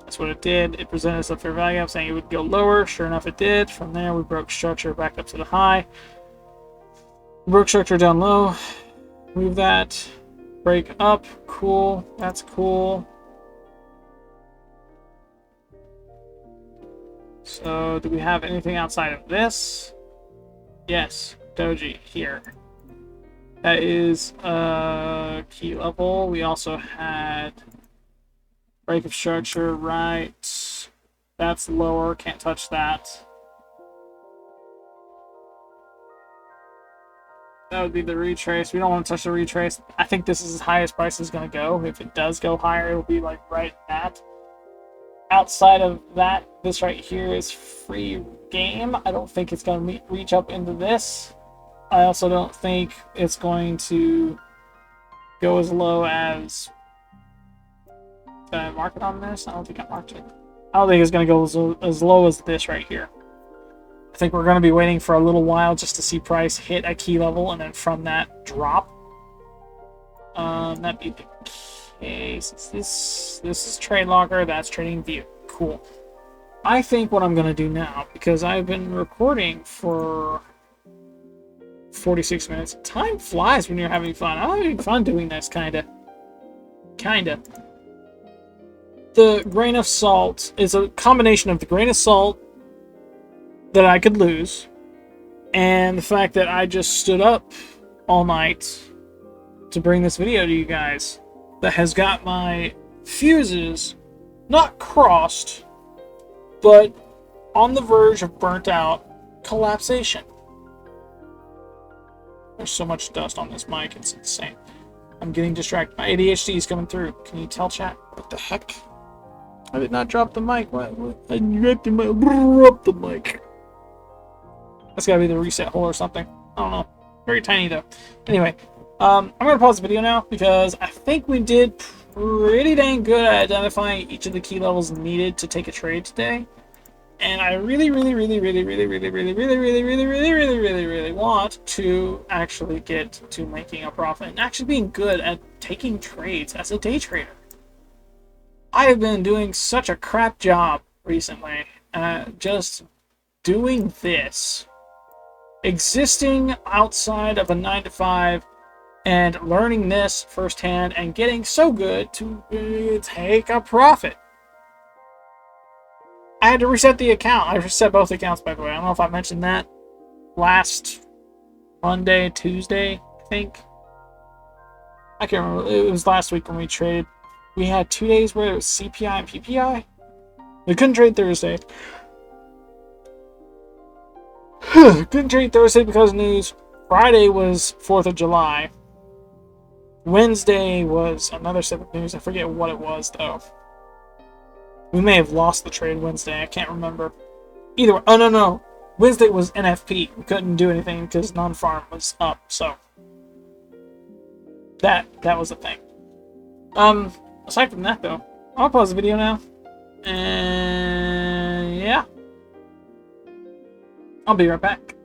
That's what it did. It presented us a fair value. I'm saying it would go lower. Sure enough, it did. From there, we broke structure back up to the high. Broke structure down low. Move that. Break up. Cool. That's cool. So, do we have anything outside of this? Yes. Doji here. That is key level. We also had break of structure, right. That's lower. Can't touch that. That would be the retrace. We don't want to touch the retrace. I think this is as high as price is going to go. If it does go higher, it will be like right at. Outside of that, this right here is free game. I don't think it's going to reach up into this. I also don't think it's going to go as low as... Did I mark it on this? I don't think I marked it. I don't think it's going to go as low as this right here. I think we're going to be waiting for a little while just to see price hit a key level and then from that drop. That'd be the case. This is trade locker, that's trading view. Cool. I think what I'm going to do now, because I've been recording for 46 minutes. Time flies when you're having fun. I'm having fun doing this, kinda. The grain of salt is a combination of the grain of salt that I could lose and the fact that I just stood up all night to bring this video to you guys that has got my fuses not crossed, but on the verge of burnt out collapsation. There's so much dust on this mic, it's insane. I'm getting distracted. My ADHD is coming through. Can you tell, chat? What the heck? I did not drop the mic. What? I dropped the mic. That's gotta be the reset hole or something. I don't know. Very tiny though. Anyway, I'm gonna pause the video now because I think we did pretty dang good at identifying each of the key levels needed to take a trade today. And I really want to actually get to making a profit and actually being good at taking trades as a day trader. I have been doing such a crap job recently at just doing this. Existing outside of a 9-to-5 and learning this firsthand and getting so good to take a profit. I had to reset the account. I reset both accounts, by the way. I don't know if I mentioned that last Monday, Tuesday, I think. I can't remember. It was last week when we traded. We had 2 days where it was CPI and PPI. We couldn't trade Thursday. Couldn't trade Thursday because of news. Friday was 4th of July. Wednesday was another set of news. I forget what it was, though. We may have lost the trade Wednesday. I can't remember. Either way. Oh, no. Wednesday was NFP. We couldn't do anything because non-farm was up, so. That was the thing. Aside from that, though, I'll pause the video now. And yeah. I'll be right back.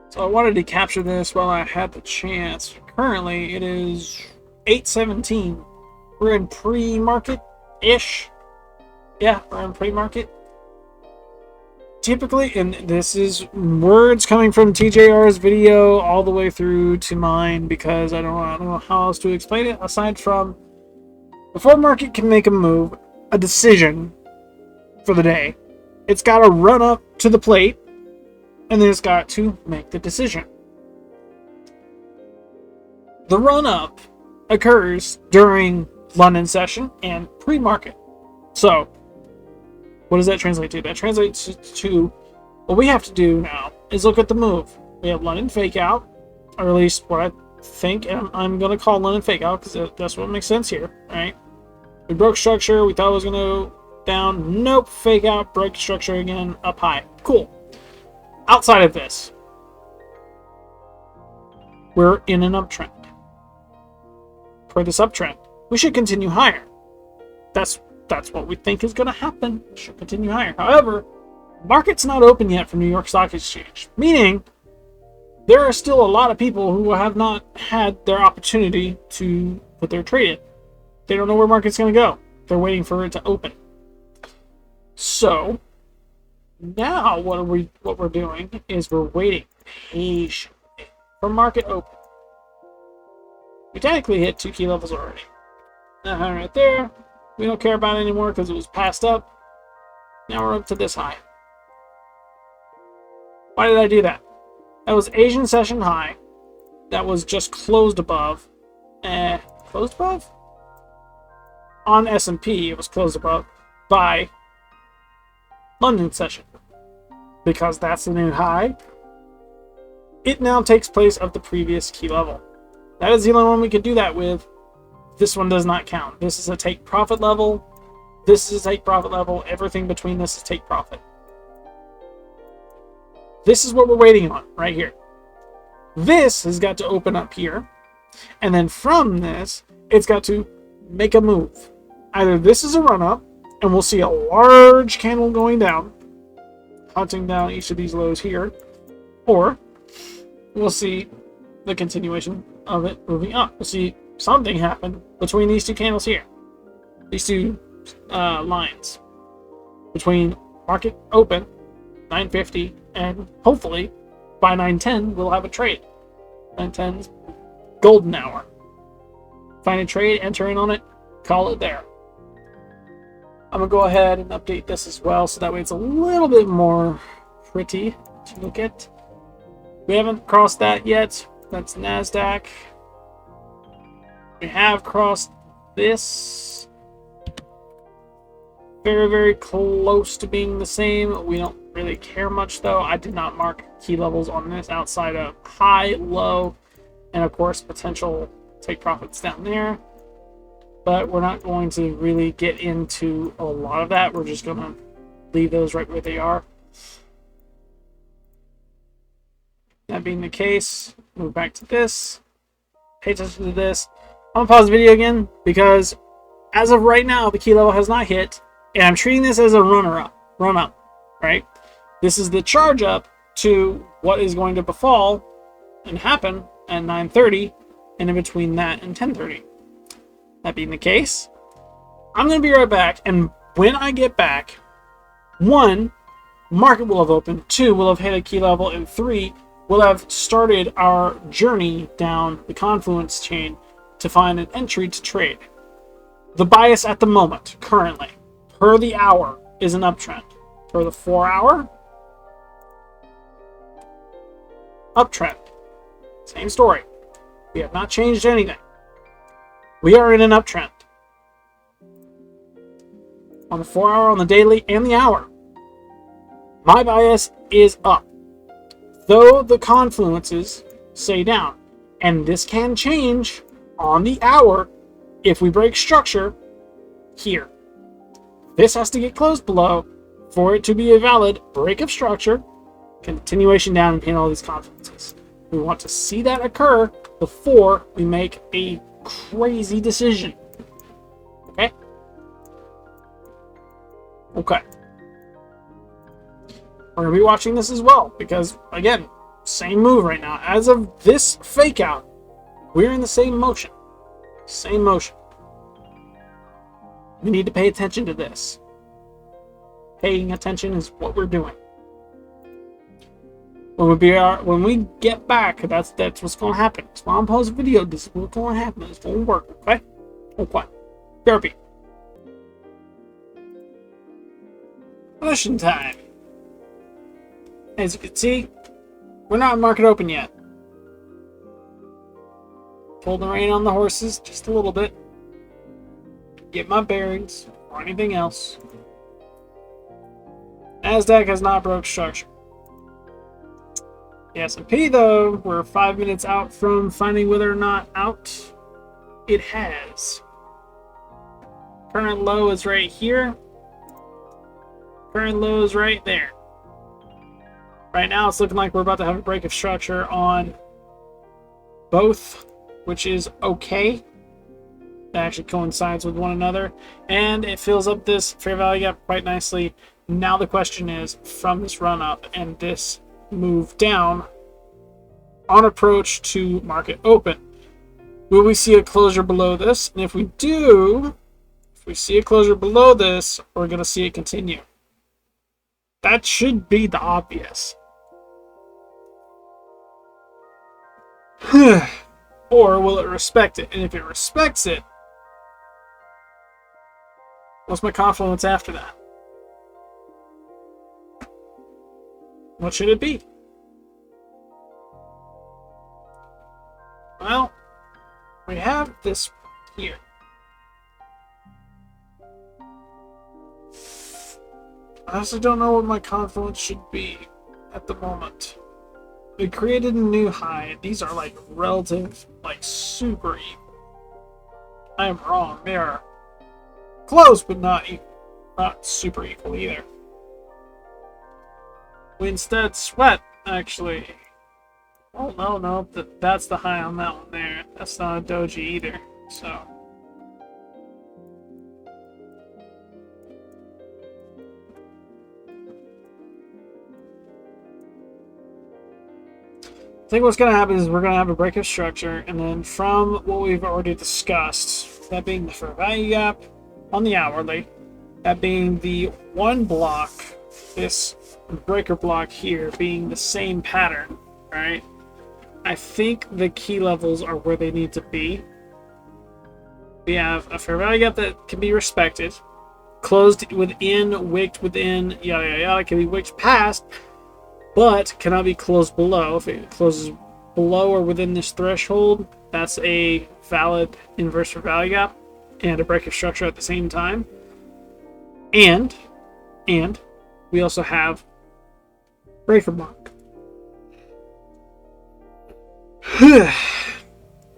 So I wanted to capture this while I had the chance. Currently, it is 8:17. We're in pre-market-ish. Yeah, we're in pre-market. Typically, and this is words coming from TJR's video all the way through to mine because I don't know how else to explain it aside from before market can make a move, a decision for the day, it's got to run up to the plate and then it's got to make the decision. The run-up occurs during London session and pre-market. So, what does that translate to? That translates to what we have to do now is look at the move. We have London fake out, or at least what I think, and I'm going to call London fake out because that's what makes sense here, right? We broke structure. We thought it was going to go down. Nope, fake out, break structure again, up high. Cool. Outside of this, we're in an uptrend. Per this uptrend, we should continue higher. That's what we think is going to happen. It should continue higher. However, market's not open yet for New York Stock Exchange, meaning there are still a lot of people who have not had their opportunity to put their trade in. They don't know where market's going to go. They're waiting for it to open. So now what we're doing is we're waiting patiently for market open. We technically hit 2 key levels already. That high right there, we don't care about it anymore because it was passed up. Now we're up to this high. Why did I do that? That was Asian session high. That was just closed above. Closed above? On S&P, it was closed above by London session. Because that's the new high, it now takes place of the previous key level. That is the only one we can do that with. This one does not count. This is a take profit level. This is a take profit level. Everything between this is take profit. This is what we're waiting on right here. This has got to open up here. And then from this, it's got to make a move. Either this is a run up, and we'll see a large candle going down, hunting down each of these lows here, or we'll see the continuation of it moving up. We'll see something happen between these two candles here, these two lines, between market open 950 and hopefully by 910 we'll have a trade. 910's golden hour. Find a trade, enter in on it, call it there. I'm gonna go ahead and update this as well, so that way it's a little bit more pretty to look at. We haven't crossed that yet. That's NASDAQ. We have crossed this. Very, very close to being the same. We don't really care much though. I did not mark key levels on this outside of high, low, and of course potential take profits down there. But we're not going to really get into a lot of that. We're just going to leave those right where they are. That being the case, move back to this. Pay attention to this. I'm going to pause the video again because as of right now, the key level has not hit. And I'm treating this as a run up, right? This is the charge up to what is going to befall and happen at 9:30 and in between that and 10:30. That being the case, I'm going to be right back, and when I get back, 1, market will have opened, 2, we'll have hit a key level, and 3, we'll have started our journey down the confluence chain to find an entry to trade. The bias at the moment, currently, per the hour, is an uptrend. Per the 4-hour, uptrend. Same story. We have not changed anything. We are in an uptrend. On the 4-hour, on the daily, and the hour. My bias is up. Though the confluences say down. And this can change on the hour if we break structure here. This has to get closed below for it to be a valid break of structure, continuation down and pin all these confluences. We want to see that occur before we make a crazy decision. Okay? Okay. We're going to be watching this as well because, again, same move right now. As of this fake out, we're in the same motion. Same motion. We need to pay attention to this. Paying attention is what we're doing. When we get back, that's what's going to happen. That's why I'm posting video. This is what's going to happen. It's going to work. Okay? Okay. Therapy. Motion time. As you can see, we're not market open yet. Pull the rein on the horses just a little bit. Get my bearings or anything else. NASDAQ has not broke structure. The S&P, though, we're 5 minutes out from finding whether or not out it has. Current low is right here. Current low is right there. Right now, it's looking like we're about to have a break of structure on both, which is okay. that actually coincides with one another, and it fills up this fair value gap quite nicely. Now the question is, from this run up and this move down on approach to market open, will we see a closure below this? And if we do, if we see a closure below this, we're going to see it continue. That should be the obvious. Or will it respect it? And if it respects it, what's my confluence after that? What should it be? Well, we have this here. I also don't know what my confluence should be at the moment. We created a new high. These are like relative, like super equal. I am wrong. They are close, but not equal. Not super equal either. We instead sweat, actually. Oh, no. That's the high on that one there. That's not a doji either, so. I think what's going to happen is we're going to have a break of structure, and then from what we've already discussed, that being the fair value gap on the hourly, that being the one block, this breaker block here being the same pattern, right? I think the key levels are where they need to be. We have a fair value gap that can be respected, closed within, wicked within, yada yada yada, can be wicked past, but cannot be closed below. If it closes below or within this threshold, that's a valid inverse fair value gap and a break of structure at the same time. And we also have breaker block.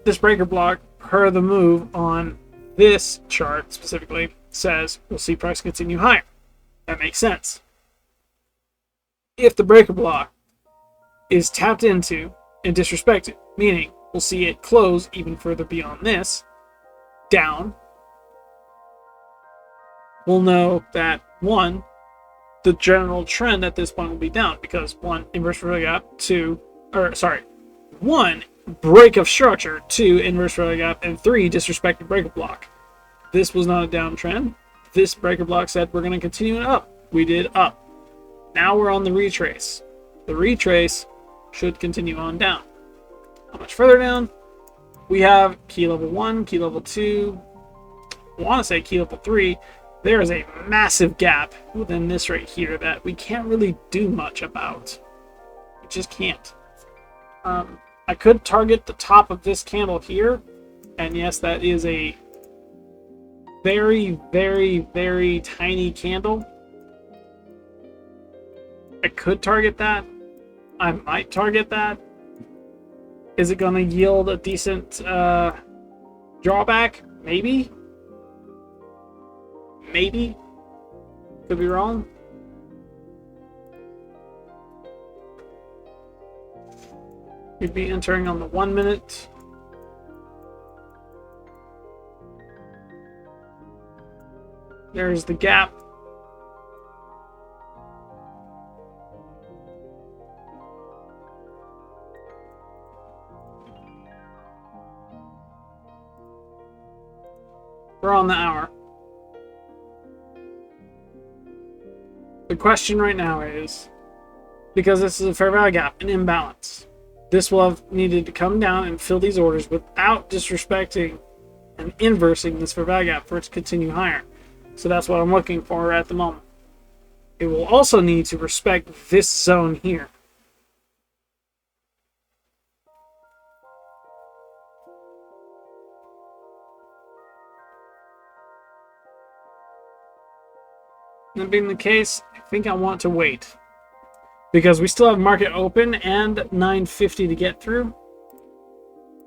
This breaker block, per the move on this chart specifically, says we'll see price continue higher. That makes sense. If the breaker block is tapped into and disrespected, meaning we'll see it close even further beyond this, down, we'll know that one, the general trend at this point will be down because one, inverse fair value gap, one, break of structure, two, inverse fair value gap, and three, disrespected breaker block. This was not a downtrend. This breaker block said we're going to continue up. We did up. Now we're on the retrace. The retrace should continue on down. How much further down? We have key level 1, key level 2, I want to say key level 3. There is a massive gap within this right here that we can't really do much about. We just can't. I could target the top of this candle here, and yes, that is a very, very, very tiny candle. I could target that. I might target that. Is it going to yield a decent drawback? Maybe. Maybe. Could be wrong. We'd be entering on the 1 minute. There's the gap. We're on the hour. The question right now is, because this is a fair value gap, an imbalance, this will have needed to come down and fill these orders without disrespecting and inversing this fair value gap for it to continue higher. So that's what I'm looking for at the moment. It will also need to respect this zone here. That being the case, I think I want to wait. Because we still have market open and 950 to get through.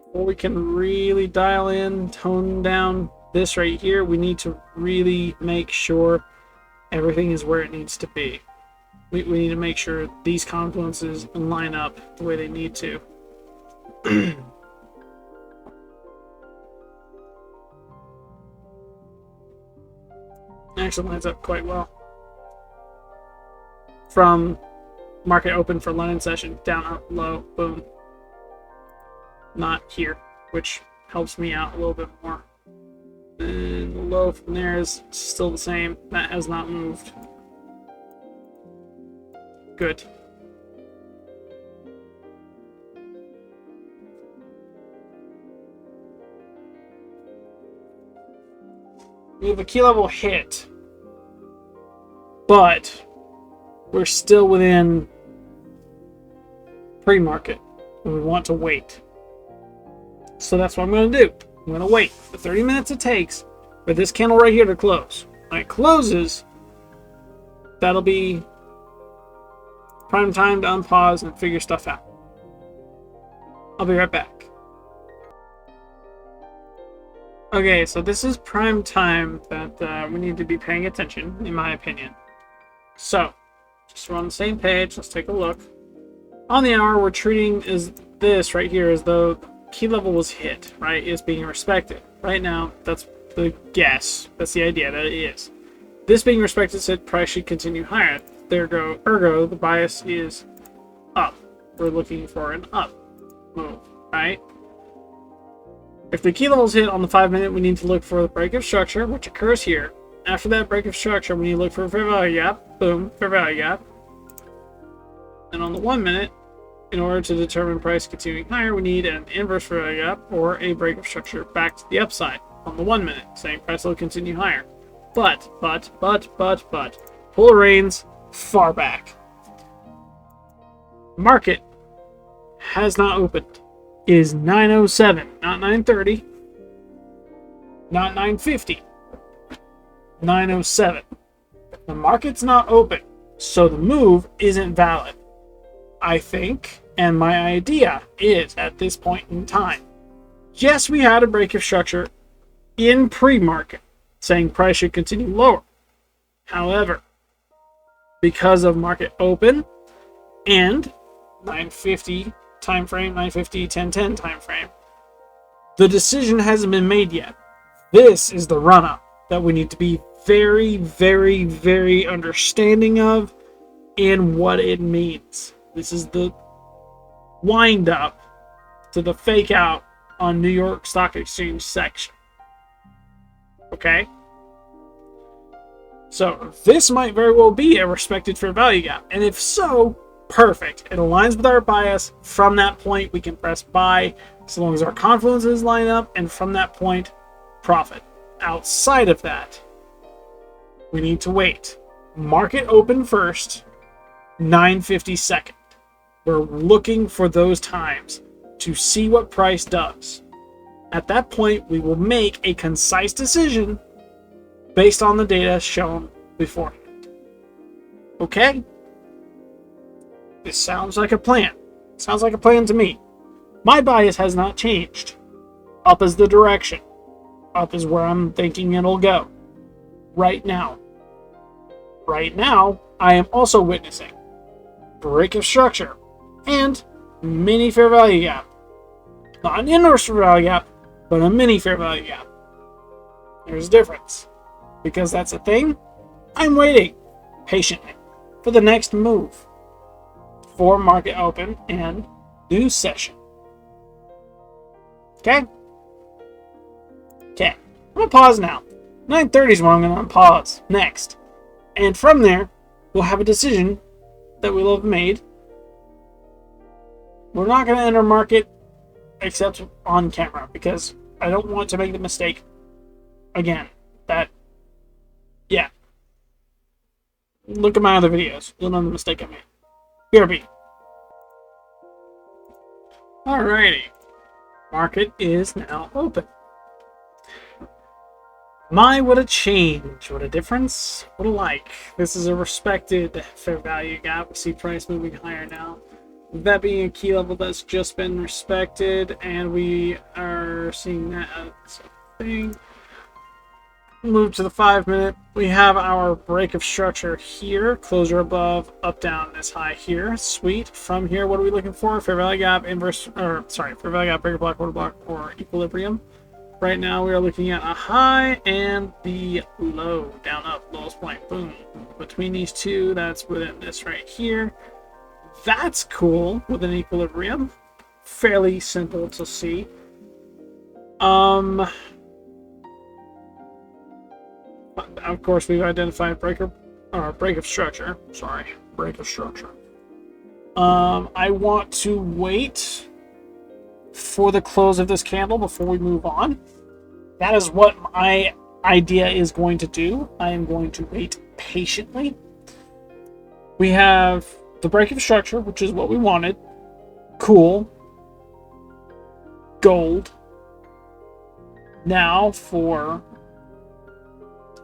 Before we can really dial in, tone down this right here, we need to really make sure everything is where it needs to be. We need to make sure these confluences line up the way they need to. Actually lines up quite well. From market open for London session, down, up, low, boom. Not here, which helps me out a little bit more. And the low from there is still the same. That has not moved. Good. We have a key level hit, but we're still within pre-market, and we want to wait. So that's what I'm going to do. I'm going to wait the 30 minutes it takes for this candle right here to close. When it closes, that'll be prime time to unpause and figure stuff out. I'll be right back. Okay, so this is prime time that we need to be paying attention, in my opinion. So, just we're on the same page, let's take a look. On the hour, we're treating this right here as though key level was hit, right? It's being respected. Right now, that's the guess. That's the idea that it is. This being respected said price should continue higher. Ergo, the bias is up. We're looking for an up move, right? If the key level is hit on the 5 minute, we need to look for the break of structure, which occurs here. After that break of structure, we need to look for a fair value gap. Boom, fair value gap. And on the 1 minute, in order to determine price continuing higher, we need an inverse fair value gap or a break of structure back to the upside on the 1 minute, saying price will continue higher. But, pull the reins far back. Market has not opened. It is 9:07, not 9:30, not 9:50, 9:07. The market's not open, so the move isn't valid, I think, and my idea is at this point in time. Yes, we had a break of structure in pre-market, saying price should continue lower. However, because of market open and 9:50 time frame, 9:50, 10:10 time frame, the decision hasn't been made yet. This is the run-up that we need to be very, very, very understanding of and what it means. This is the wind up to the fake out on New York Stock Exchange section. Okay? So this might very well be a respected fair value gap. And if so, perfect. It aligns with our bias. From that point, we can press buy as long as our confluences line up. And from that point, profit. Outside of that, we need to wait. Market open first, 9:50 second. We're looking for those times to see what price does. At that point, we will make a concise decision based on the data shown beforehand. Okay? This sounds like a plan. Sounds like a plan to me. My bias has not changed. Up is the direction. Up is where I'm thinking it'll go. Right now. Right now, I am also witnessing break of structure and mini fair value gap. Not an inverse fair value gap, but a mini fair value gap. There's a difference. Because that's a thing, I'm waiting patiently for the next move. For market open and new session. Okay? Okay. I'm going to pause now. 9:30 is when I'm going to unpause next. And from there, we'll have a decision that we'll have made. We're not going to enter market except on camera because I don't want to make the mistake again. Yeah. Look at my other videos. You'll know the mistake I made. BRB. Alrighty. Market is now open. What a change. What a difference. What a like. This is a respected fair value gap. We see price moving higher now. That being a key level that's just been respected, and we are seeing that as a thing. Move to the 5 minute. We have our break of structure here. Closure above, up down this high here. Sweet. From here, what are we looking for? Fair value gap, fair value gap, breaker block, order block, or equilibrium. Right now we are looking at a high and the low, down, up, lowest point, boom. Between these two, that's within this right here. That's cool with an equilibrium. Fairly simple to see. Of course, we've identified break of structure. Sorry, break of structure. I want to wait for the close of this candle before we move on. That is what my idea is going to do. I am going to wait patiently. We have the break of structure, which is what we wanted. Cool. Gold. Now for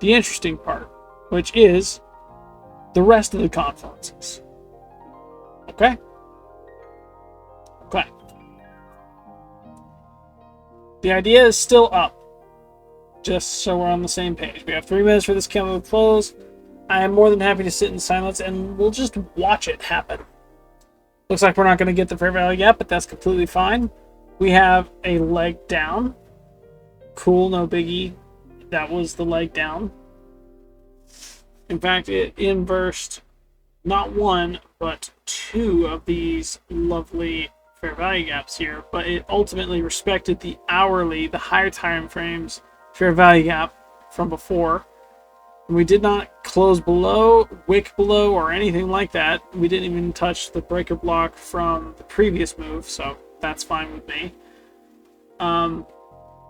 the interesting part, which is the rest of the confluences. Okay? Okay. The idea is still up. Just so we're on the same page. We have 3 minutes for this candle to close. I am more than happy to sit in silence and we'll just watch it happen. Looks like we're not going to get the fair value yet, but that's completely fine. We have a leg down. Cool, no biggie. That was the leg down. In fact, it inversed not 1, but 2 of these lovely fair value gaps here, but it ultimately respected the hourly, the higher time frames fair value gap from before. And we did not close below, wick below, or anything like that. We didn't even touch the breaker block from the previous move, so that's fine with me.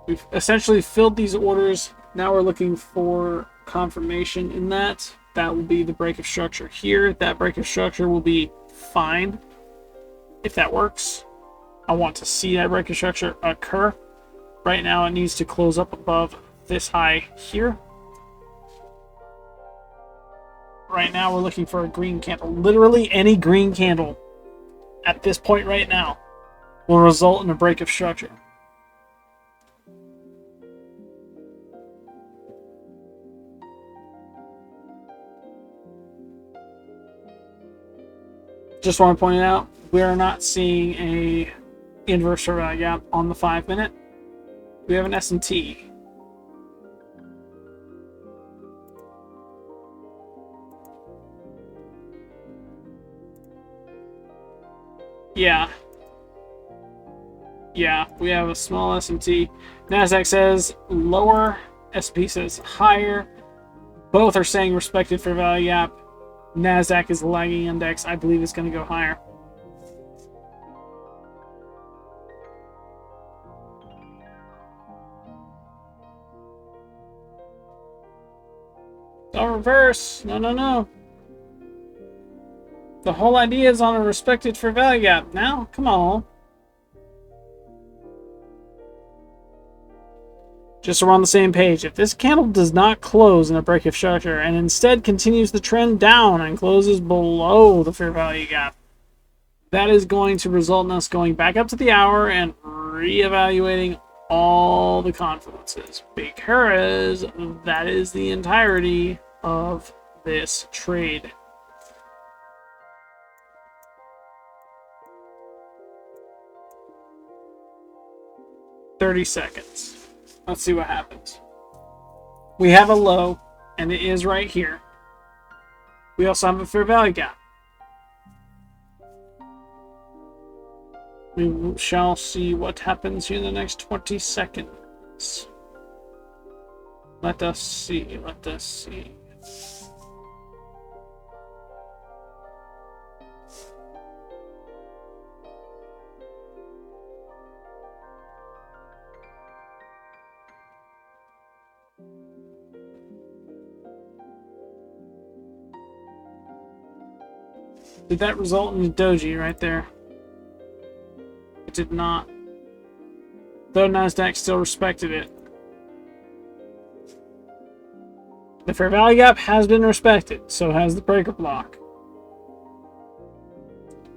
We've essentially filled these orders. Now we're looking for confirmation in that. That will be the break of structure here. That break of structure will be fine if that works. I want to see that break of structure occur. Right now it needs to close up above this high here. Right now we're looking for a green candle. Literally any green candle at this point right now will result in a break of structure. Just want to point out, we are not seeing a inverse fair value gap on the 5 minute. We have an S&T. Yeah, we have a small S&T. NASDAQ says lower, S&P says higher. Both are saying respected fair value gap. NASDAQ is the lagging index. I believe it's going to go higher. Don't reverse. No. The whole idea is on a respected fair value gap. Now, come on. Just so we're on the same page, if this candle does not close in a break of structure and instead continues the trend down and closes below the fair value gap, that is going to result in us going back up to the hour and reevaluating all the confluences, because that is the entirety of this trade. $30. Let's see what happens. We have a low, and it is right here. We also have a fair value gap. We shall see what happens here in the next 20 seconds. Let us see. Did that result in a doji right there? It did not. Though NASDAQ still respected it. The fair value gap has been respected, so has the breaker block.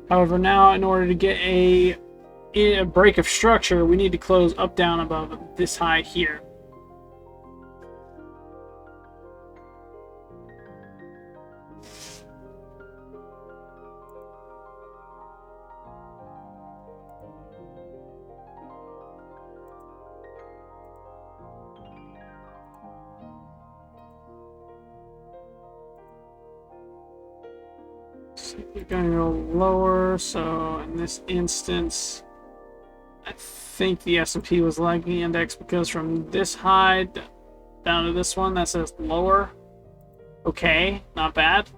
However, now in order to get a break of structure, we need to close up down above this high here. We're going to go lower, so in this instance, I think the S&P was lagging the index because from this high down to this one, that says lower. Okay, not bad.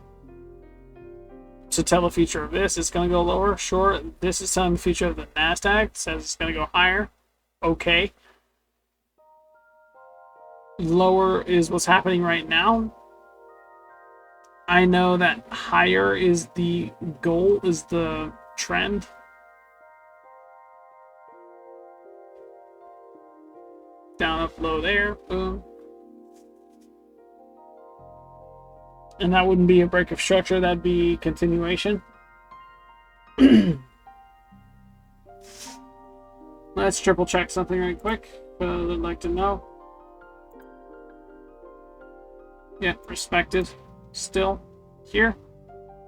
To tell the future of this, it's going to go lower. Sure, this is telling the future of the NASDAQ. It says it's going to go higher. Okay. Lower is what's happening right now. I know that higher is the goal, is the trend. Down, up, low there. Boom. And that wouldn't be a break of structure. That'd be continuation. Let's triple check something right quick. I'd like to know. Yeah, respected. Still here.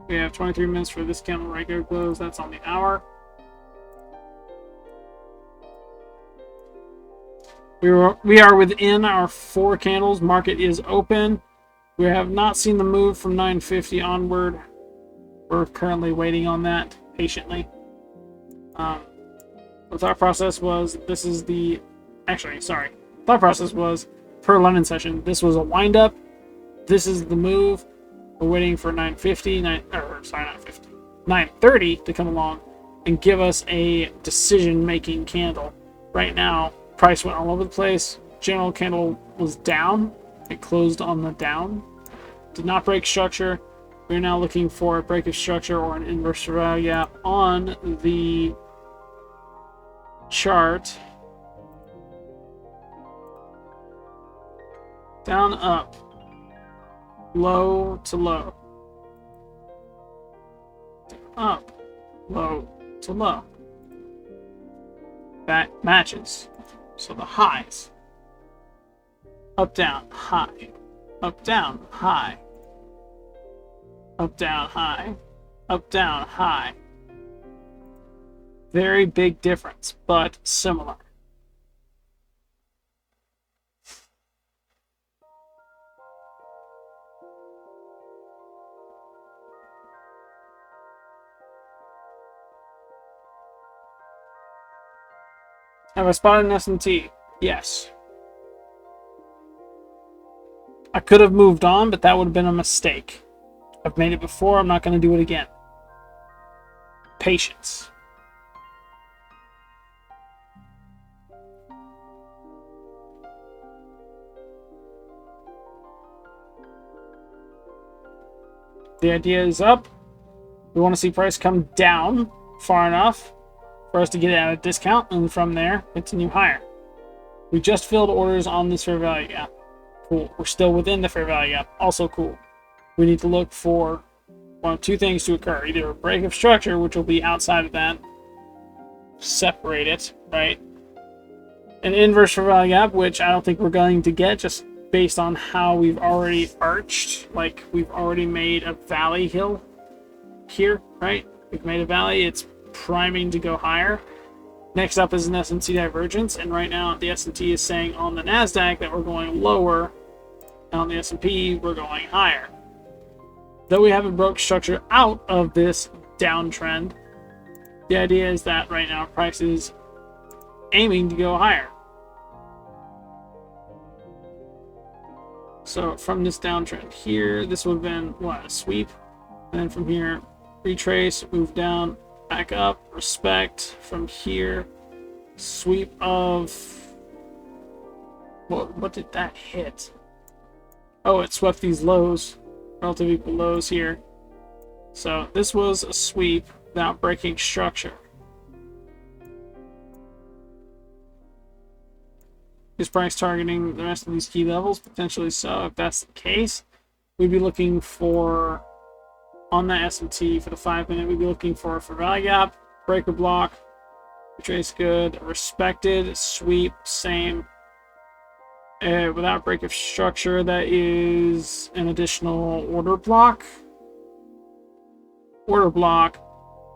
We have 23 minutes for this candle regular close. That's on the hour. We are within our 4 candles. Market is open. We have not seen the move from 950 onward. We're currently waiting on that patiently. The thought process was this is the... Actually, sorry. Thought process was, per London session, this was a wind-up. This is the move. We're waiting for 930 to come along and give us a decision-making candle. Right now, price went all over the place. General candle was down. It closed on the down. Did not break structure. We're now looking for a break of structure or an inverse value gap on the chart. Down, up. Low to low. Up. Low to low. That matches. So the highs. Up, down, high. Up, down, high. Up, down, high. Up, down, high. Very big difference, but similar. Have I spotted an S&T? Yes. I could have moved on, but that would have been a mistake. I've made it before. I'm not going to do it again. Patience. The idea is up. We want to see price come down far enough for us to get it at a discount, and from there, continue higher. We just filled orders on this fair value gap. Cool. We're still within the fair value gap. Also cool. We need to look for one of 2 things to occur. Either a break of structure, which will be outside of that. Separate it, right? An inverse fair value gap, which I don't think we're going to get just based on how we've already arched. Like, we've already made a valley hill here, right? We've made a valley. It's priming to go higher. Next up is an S&T divergence, and right now the S&T is saying on the NASDAQ that we're going lower, and on the S&P we're going higher. Though we haven't broke structure out of this downtrend, the idea is that right now price is aiming to go higher. So from this downtrend here, this would have been, what, a sweep? And then from here, retrace, move down, back up, respect from here, sweep of what did that hit? Oh, it swept these lows, relative equal lows here. So this was a sweep without breaking structure. Is price targeting the rest of these key levels? Potentially so. If that's the case, we'd be looking for, on that S&T for the 5-minute, we'd be looking for value gap, breaker block, retrace good, respected, sweep, same. Without break of structure, that is an additional order block. Order block.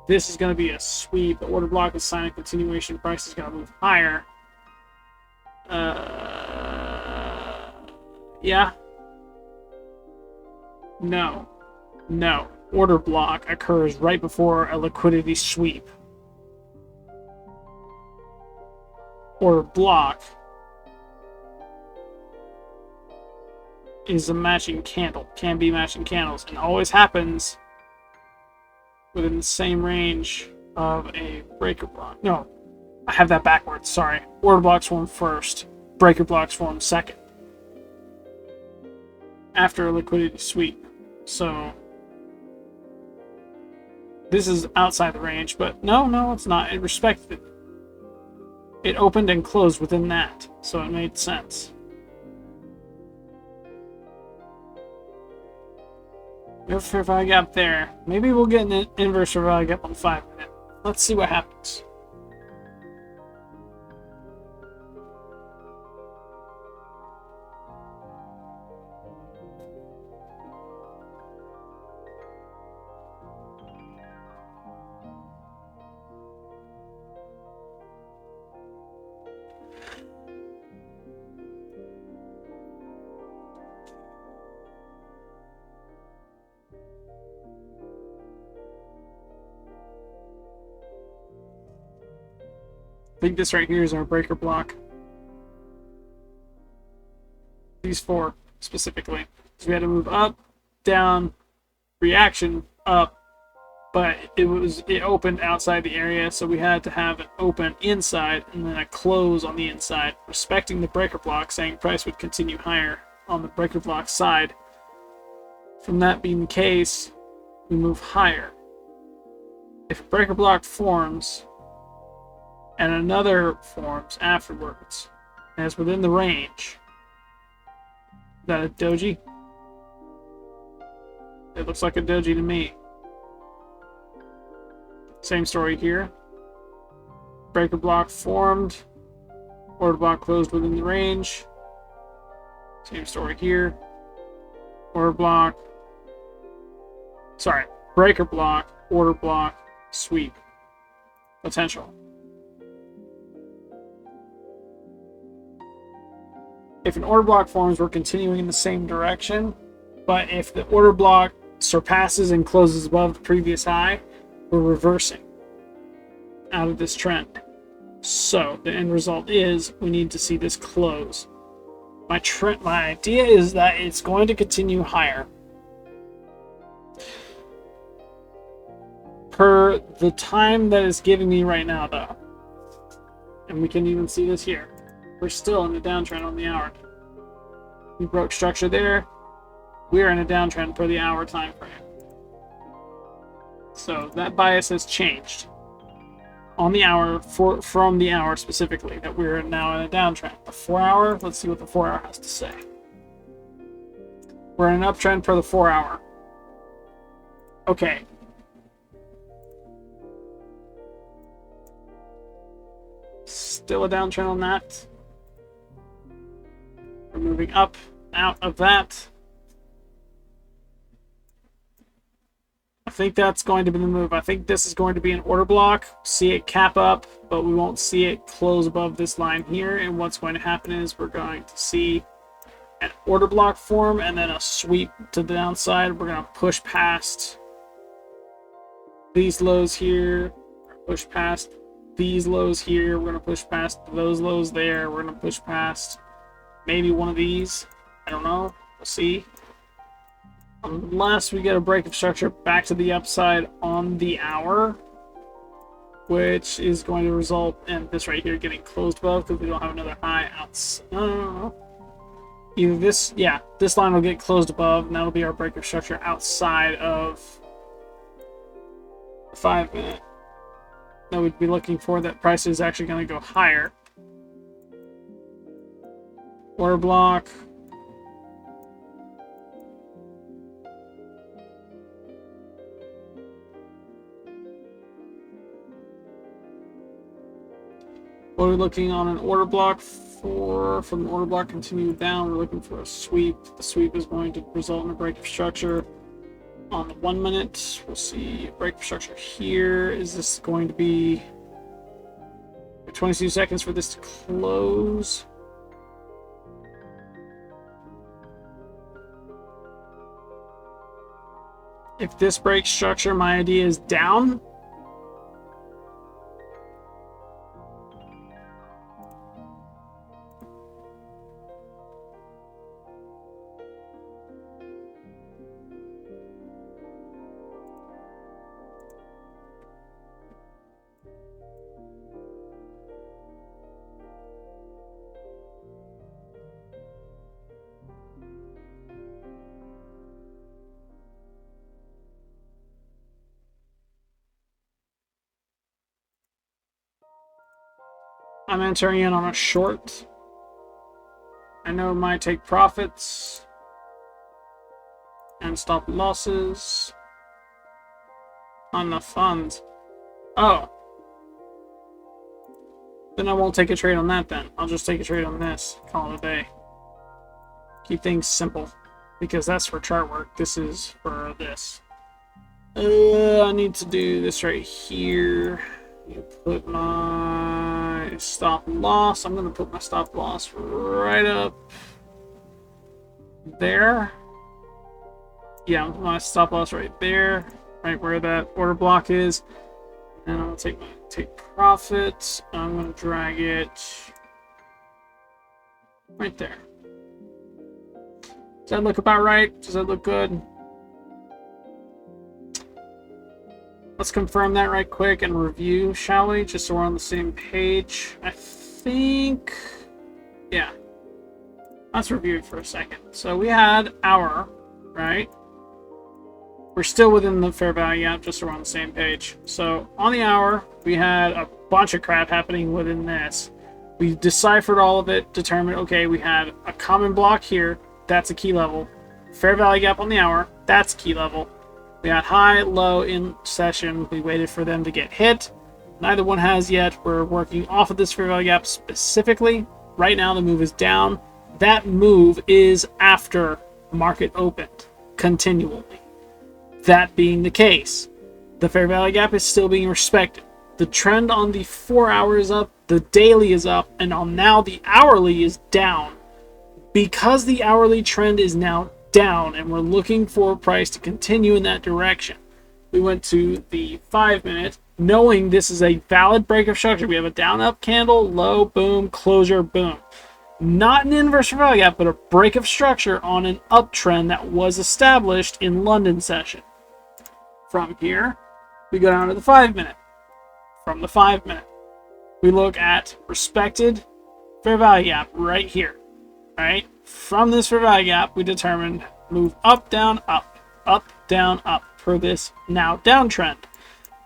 This is going to be a sweep. The order block is sign of continuation. Price is going to move higher. Yeah. No. No. order block occurs right before a liquidity sweep. Order block is a matching candle, can be matching candles, and always happens within the same range of a breaker block. No, I have that backwards, sorry. Order blocks form first, breaker blocks form second. After a liquidity sweep. So this is outside the range, but no, it's not. It respected it. It opened and closed within that, so it made sense. Fair value gap there. Maybe we'll get an inverse fair value gap on 5 minute. Let's see what happens. I think this right here is our breaker block. These 4 specifically. So we had to move up, down, reaction, up, but it opened outside the area, so we had to have it open inside and then a close on the inside, respecting the breaker block, saying price would continue higher on the breaker block side. From that being the case, we move higher. If a breaker block forms and another forms afterwards, and it's within the range. Is that a doji? It looks like a doji to me. Same story here. Breaker block formed, order block closed within the range. Same story here. Order block. Sorry, breaker block, order block, sweep. Potential. If an order block forms, we're continuing in the same direction, but if the order block surpasses and closes above the previous high, we're reversing out of this trend. So the end result is we need to see this close. My idea is that it's going to continue higher. Per the time that it's giving me right now, though. And we can even see this here. We're still in the downtrend on the hour. We broke structure there. We're in a downtrend for the hour time frame. So that bias has changed on the hour from the hour specifically, that we're now in a downtrend. The 4 hour, let's see what the 4 hour has to say. We're in an uptrend for the 4 hour. Okay. Still a downtrend on that. We're moving up, out of that. I think that's going to be the move. I think this is going to be an order block. See it cap up, but we won't see it close above this line here. And what's going to happen is we're going to see an order block form and then a sweep to the downside. We're going to push past these lows here, push past these lows here. We're going to push past those lows there. We're going to push past maybe one of these. I don't know. We'll see. Unless we get a break of structure back to the upside on the hour, which is going to result in this right here getting closed above because we don't have another high outside. Either this, yeah, this line will get closed above, and that'll be our break of structure outside of the 5 minute. That we'd be looking for. That price is actually going to go higher. Order block. What are we looking on an order block for? From the order block continue down, we're looking for a sweep. The sweep is going to result in a break of structure. On the 1 minute, we'll see a break of structure here. Is this going to be 22 seconds for this to close? If this breaks structure, my idea is down. I'm entering in on a short. I know it might take profits and stop losses on the funds. Oh. Then I won't take a trade on that then. I'll just take a trade on this. Call it a day. Keep things simple. Because that's for chart work. This is for this. I need to do this right here. You put my stop loss. I'm going to put my stop loss right up there. Yeah, my stop loss right there, right where that order block is. And I'm going to take profit. I'm going to drag it right there. Does that look about right? Does that look good? Let's confirm that right quick and review, shall we? Just so we're on the same page. I think... yeah. Let's review it for a second. So we had our, right? We're still within the fair value gap, just so we're on the same page. So on the hour, we had a bunch of crap happening within this. We deciphered all of it, determined, okay, we had a common block here. That's a key level. Fair value gap on the hour. That's key level. We had high, low in session. We waited for them to get hit. Neither one has yet. We're working off of this fair value gap specifically. Right now, the move is down. That move is after the market opened continually. That being the case, the fair value gap is still being respected. The trend on the 4 hour is up, the daily is up, and on now the hourly is down. Because the hourly trend is now down and we're looking for price to continue in that direction, we went to the 5 minute, knowing this is a valid break of structure. We have a down up candle, low, boom, closure, boom. Not an inverse fair value gap, but a break of structure on an uptrend that was established in London session. From here, we go down to the 5 minute. From the 5 minute, we look at respected fair value gap right here. Right? From this fair value gap, we determined move up, down, up for this now downtrend.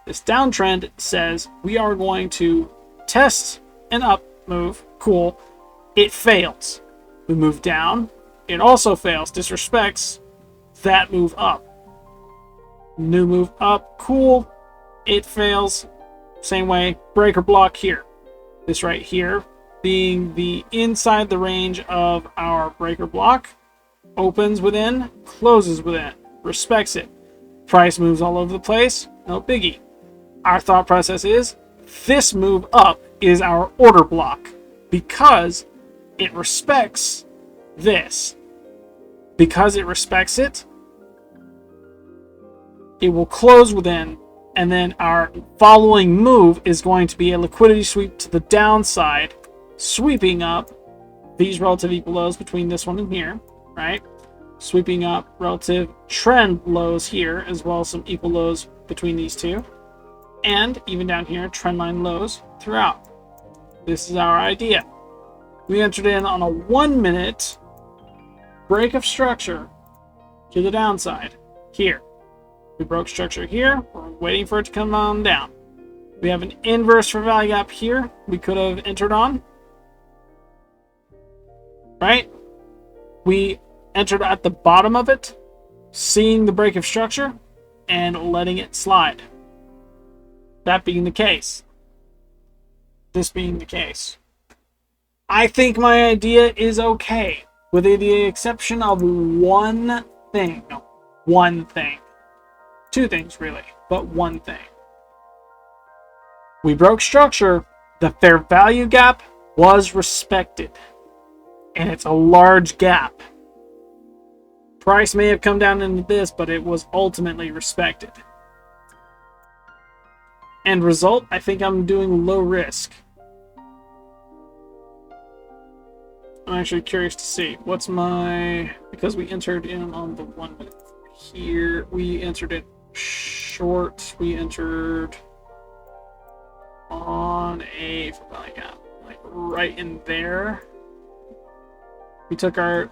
This downtrend says we are going to test an up move. Cool. It fails. We move down. It also fails. Disrespects that move up. New move up. Cool. It fails. Same way. Breaker block here. This right here being the inside the range of our breaker block. Opens within. Closes within. Respects it. Price moves all over the place. No biggie. Our thought process is this move up is our order block because it respects this. Because it respects it, it will close within, and then our following move is going to be a liquidity sweep to the downside, sweeping up these relative equal lows between this one and here, right? Sweeping up relative trend lows here, as well as some equal lows between these two. And even down here, trendline lows throughout. This is our idea. We entered in on a 1 minute break of structure to the downside here. We broke structure here. We're waiting for it to come on down. We have an inverse for value gap here we could have entered on. Right? We entered at the bottom of it, seeing the break of structure and letting it slide. That being the case. This being the case. I think my idea is okay, with the exception of one thing. One thing. Two things, really, but one thing. We broke structure. The fair value gap was respected. And it's a large gap. Price may have come down into this, but it was ultimately respected. End result, I think I'm doing low risk. I'm actually curious to see. What's my... Because we entered in on the 1 minute here. We entered it short. We entered on a... like right in there. We took our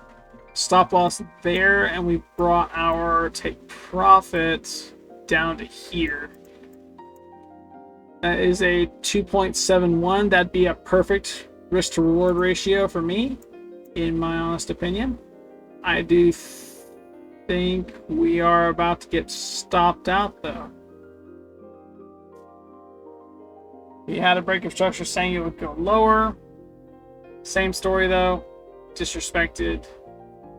stop loss there, and we brought our take profit down to here. That is a 2.71. That'd be a perfect risk to reward ratio for me, in my honest opinion. I do think we are about to get stopped out, though. We had a break of structure saying it would go lower. Same story, though. Disrespected,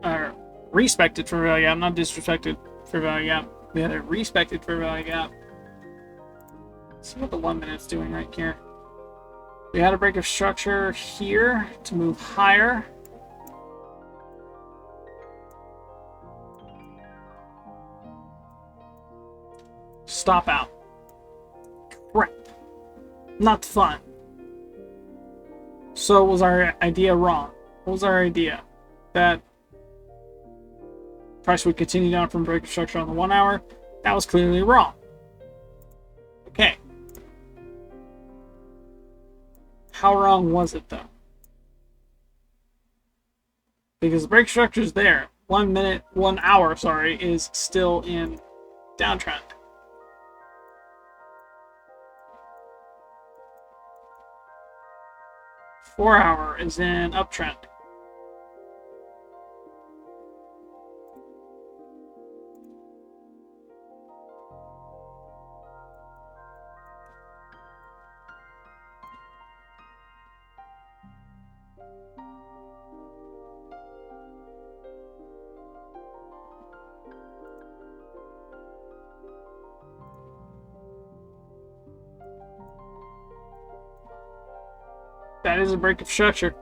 or respected for value gap, not disrespected for value gap. We had a respected for value gap. Let's see what the 1 minute's doing right here. We had a break of structure here to move higher. Stop out. Crap. Not fun. So was our idea wrong? What was our idea? That price would continue down from break of structure on the 1 hour? That was clearly wrong. Okay. How wrong was it, though? Because the break structure is there. 1 minute, 1 hour, sorry, is still in downtrend. Four-hour is in uptrend. That is a break of structure.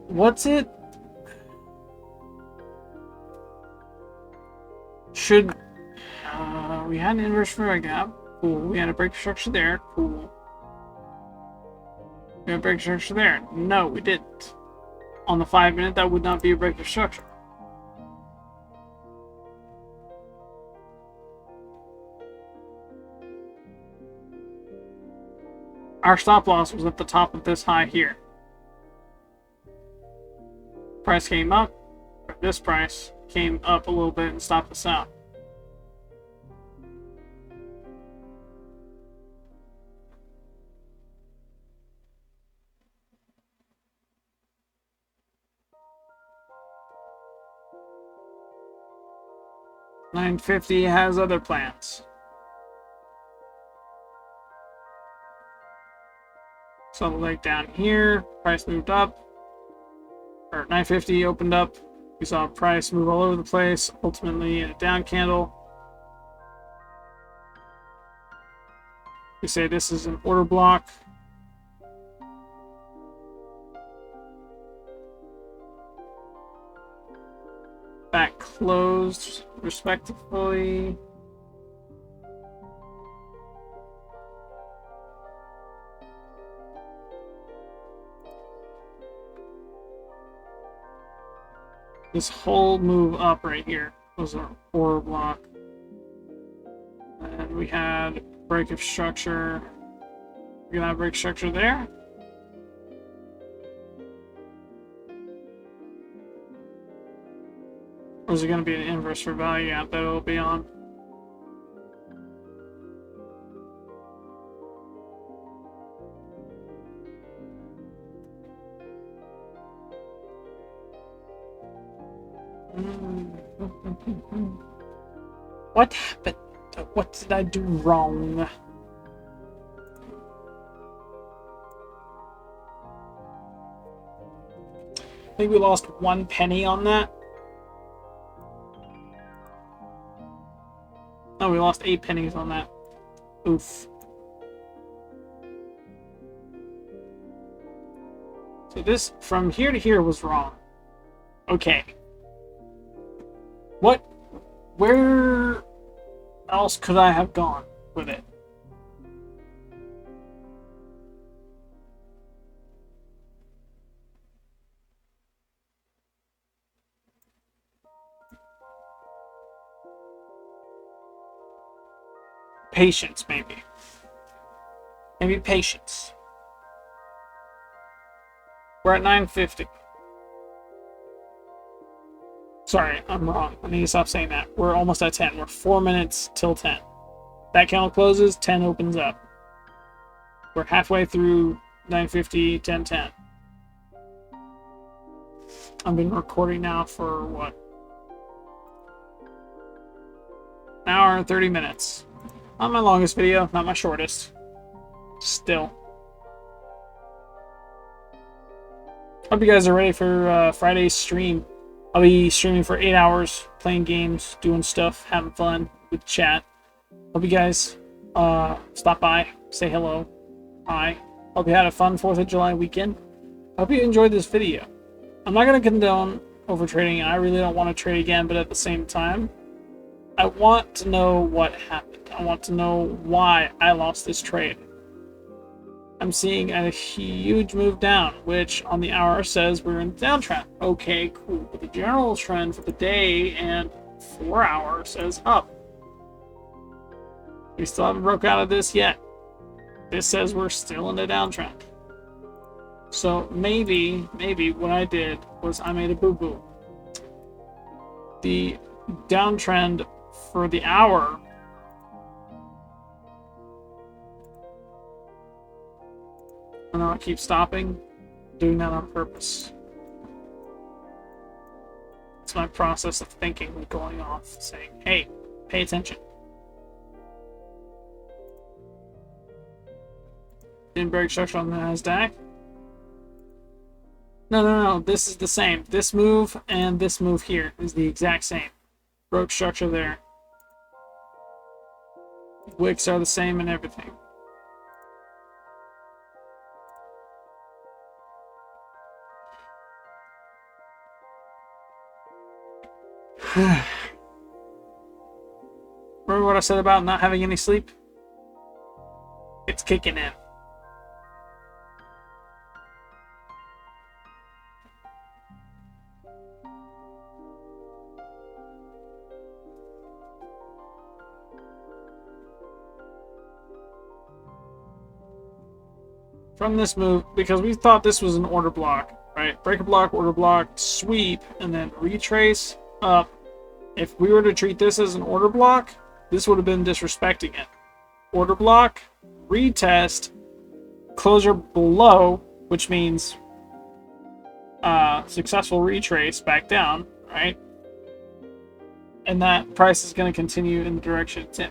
What's it? Should we had an inverse for a gap? Cool. We had a break structure there. Cool. We had a break structure there. No, we didn't. On the 5 minute, that would not be a break of structure. Our stop loss was at the top of this high here. Price came up. This price came up a little bit and stopped us out. $9.50 has other plans. So like down here, price moved up. Or $9.50 opened up. We saw price move all over the place, ultimately in a down candle. We say this is an order block. That closed respectively. This whole move up right here was an order block. And we had break of structure. We're gonna have break structure there. Or is it gonna be an inverse for value gap that it'll be on? What happened? What did I do wrong? I think we lost 1 penny on that. Oh, we lost 8 pennies on that. Oof. So this, from here to here, was wrong. Okay. What? Where else could I have gone with it? Patience, maybe. Maybe patience. We're at 9:50. Sorry, I'm wrong. I need to stop saying that. We're almost at 10. We're 4 minutes till 10. That candle closes, 10 opens up. We're halfway through 9:50, 10:10. I've been recording now for what? An hour and 30 minutes. Not my longest video, not my shortest. Still. Hope you guys are ready for Friday's stream. I'll be streaming for 8 hours, playing games, doing stuff, having fun with chat. Hope you guys stop by, say hello. Hi. Hope you had a fun 4th of July weekend. Hope you enjoyed this video. I'm not going to condone overtrading, and I really don't want to trade again, but at the same time, I want to know what happened. I want to know why I lost this trade. I'm seeing a huge move down, which on the hour says we're in the downtrend. Okay, cool. But the general trend for the day and 4 hours says up. We still haven't broke out of this yet. This says we're still in the downtrend. So maybe what I did was I made a boo-boo. The downtrend for the hour I know I keep stopping, doing that on purpose. It's my process of thinking going off, saying, hey, pay attention. Didn't break structure on the NASDAQ. No, this is the same. This move and this move here is the exact same. Broke structure there. Wicks are the same and everything. Remember what I said about not having any sleep? It's kicking in. From this move, because we thought this was an order block, right? Break a block, order block, sweep, and then retrace up. If we were to treat this as an order block, this would have been disrespecting it. Order block, retest, closure below, which means successful retrace back down, right? And that price is going to continue in the direction it's in.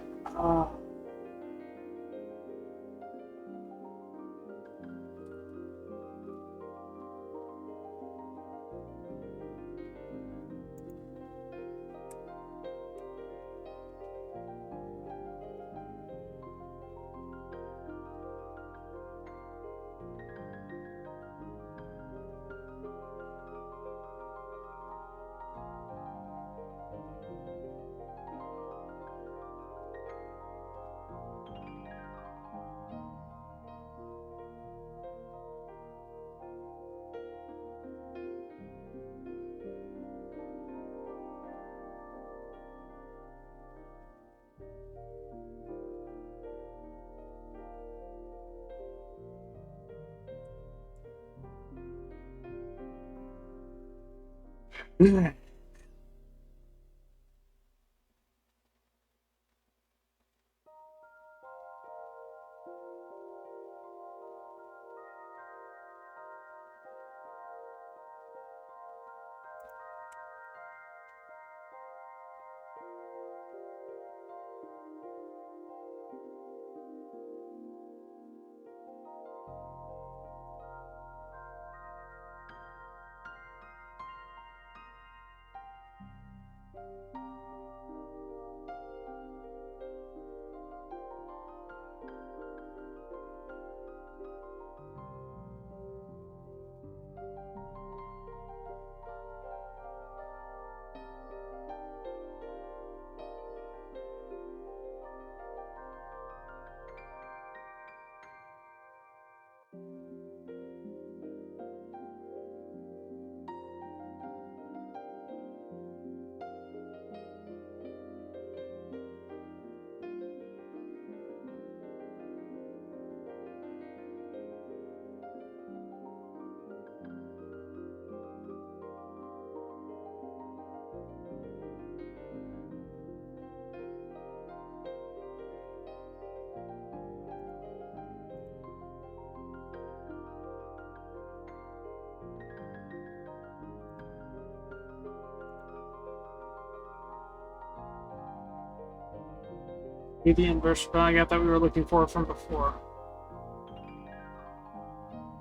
Be the inverse value gap that we were looking for from before.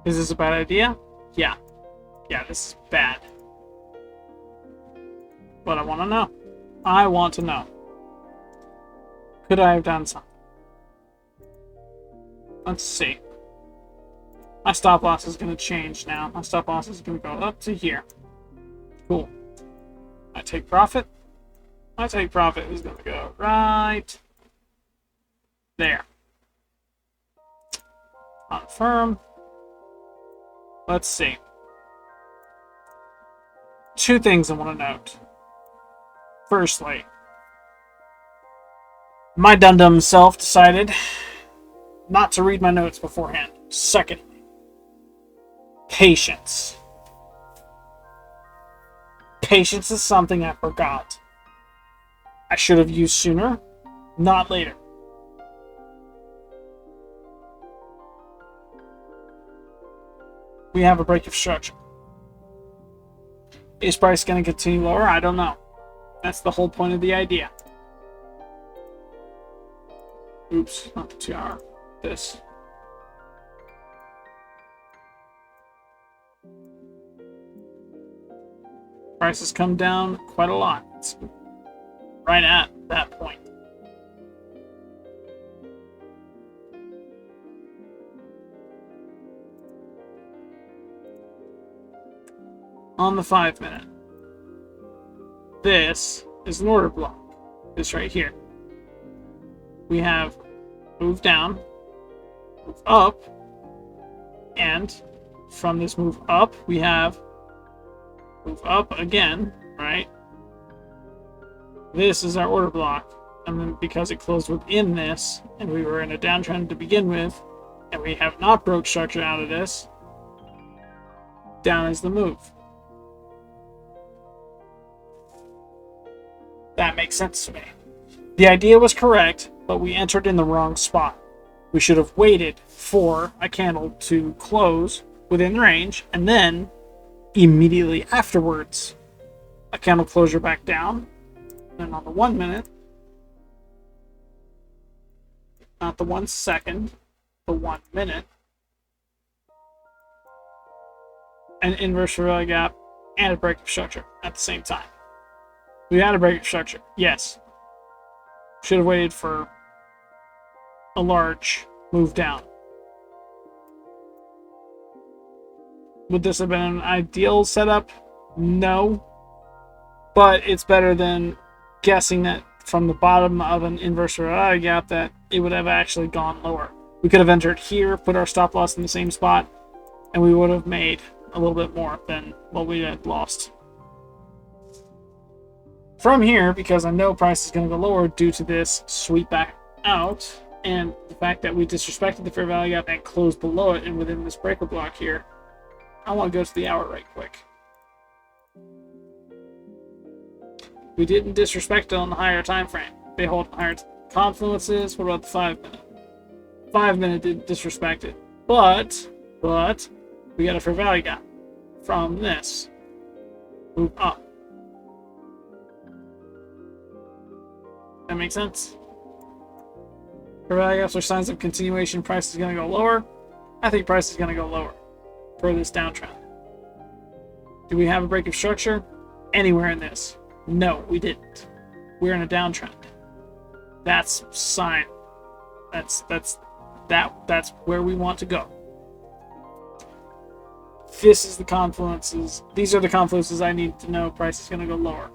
Is this a bad idea? Yeah. Yeah, this is bad. But I want to know. I want to know. Could I have done something? Let's see. My stop loss is going to change now. My stop loss is going to go up to here. Cool. I take profit. My take profit is going to go right there. Confirm. Let's see. Two things I want to note. Firstly, my dum-dum self decided not to read my notes beforehand. Secondly, patience. Patience is something I forgot. I should have used sooner, not later. We have a break of structure. Is price going to continue lower? I don't know. That's the whole point of the idea. Oops, not the 2 hour. This. Price has come down quite a lot. It's right at that point. On the 5 minute. This is an order block. This right here. We have move down, move up, and from this move up, we have move up again, right? This is our order block. And then because it closed within this, and we were in a downtrend to begin with, and we have not broke structure out of this, down is the move. That makes sense to me. The idea was correct, but we entered in the wrong spot. We should have waited for a candle to close within range, and then immediately afterwards, a candle closure back down. And on the 1 minute, not the 1 second, the 1 minute, an inverse value gap and a break of structure at the same time. We had a break of structure, yes. Should have waited for a large move down. Would this have been an ideal setup? No. But it's better than guessing that from the bottom of an inverse value gap that it would have actually gone lower. We could have entered here, put our stop loss in the same spot, and we would have made a little bit more than what we had lost. From here, because I know price is going to go lower due to this sweep back out, and the fact that we disrespected the fair value gap and closed below it and within this breaker block here, I want to go to the hour right quick. We didn't disrespect it on the higher time frame. They hold higher confluences. What about the 5 minute? 5 minute didn't disrespect it. But we got a fair value gap from this. Move up. That makes sense? Fair value gaps are signs of continuation. Price is going to go lower. I think price is going to go lower for this downtrend. Do we have a break of structure anywhere in this? No, we didn't. We're in a downtrend. That's sign. That's where we want to go. This is the confluences. These are the confluences I need to know price is going to go lower.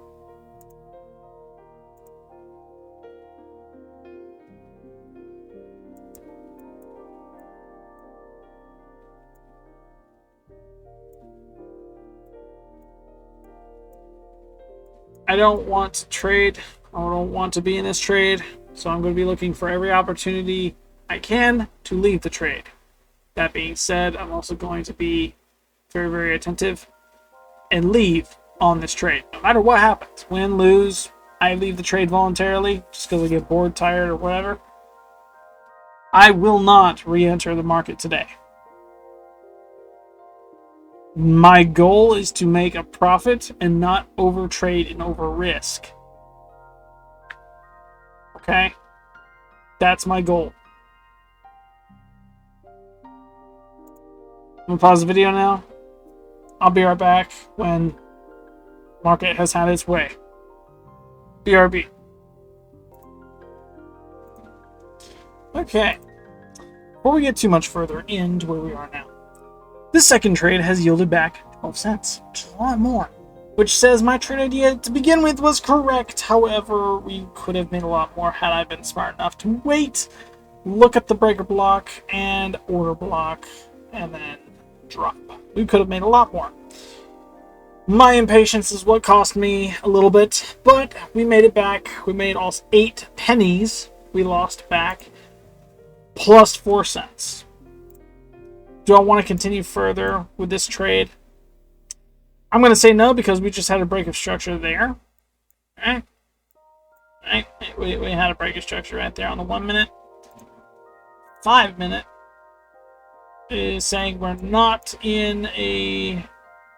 I don't want to trade. I don't want to be in this trade. So I'm going to be looking for every opportunity I can to leave the trade. That being said, I'm also going to be very, very attentive and leave on this trade. No matter what happens, win, lose, I leave the trade voluntarily just because I get bored, tired, or whatever. I will not re-enter the market today. My goal is to make a profit and not overtrade and over risk. Okay? That's my goal. I'm gonna pause the video now. I'll be right back when market has had its way. BRB. Okay. Before we get too much further into where we are now, this second trade has yielded back 12 cents, which is a lot more. Which says my trade idea to begin with was correct. However, we could have made a lot more had I been smart enough to wait, look at the breaker block and order block, and then drop. We could have made a lot more. My impatience is what cost me a little bit, but we made it back. We made all 8 pennies we lost back, plus 4 cents. Do I want to continue further with this trade? I'm going to say no, because we just had a break of structure there. Alright. We had a break of structure right there on the 1 minute. 5 minute is saying we're not in a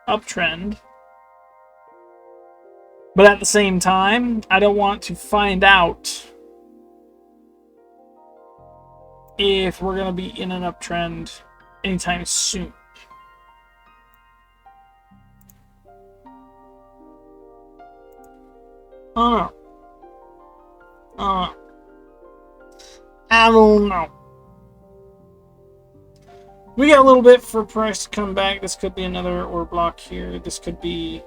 uptrend. But at the same time, I don't want to find out if we're going to be in an uptrend anytime soon. I don't know. We got a little bit for price to come back. This could be another order block here. This could be...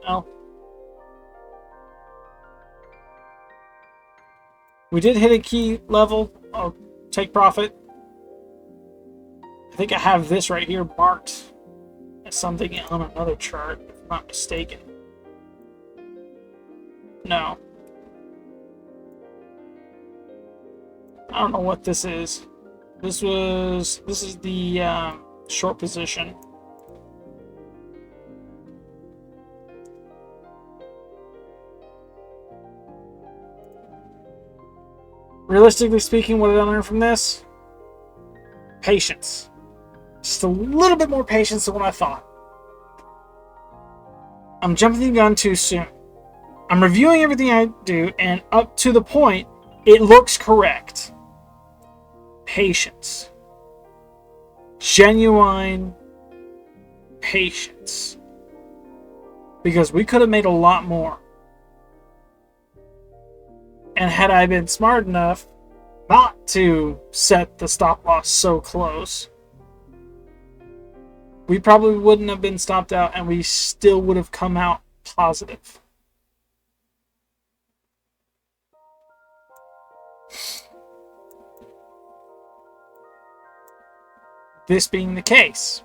No. We did hit a key level. I'll take profit. I think I have this right here marked as something on another chart, if I'm not mistaken. No. I don't know what this is. This is the short position. Realistically speaking, what did I learn from this? Patience. Just a little bit more patience than what I thought. I'm jumping the gun too soon. I'm reviewing everything I do, and up to the point, it looks correct. Patience. Genuine patience. Because we could have made a lot more. And had I been smart enough not to set the stop loss so close, we probably wouldn't have been stopped out, and we still would have come out positive. This being the case,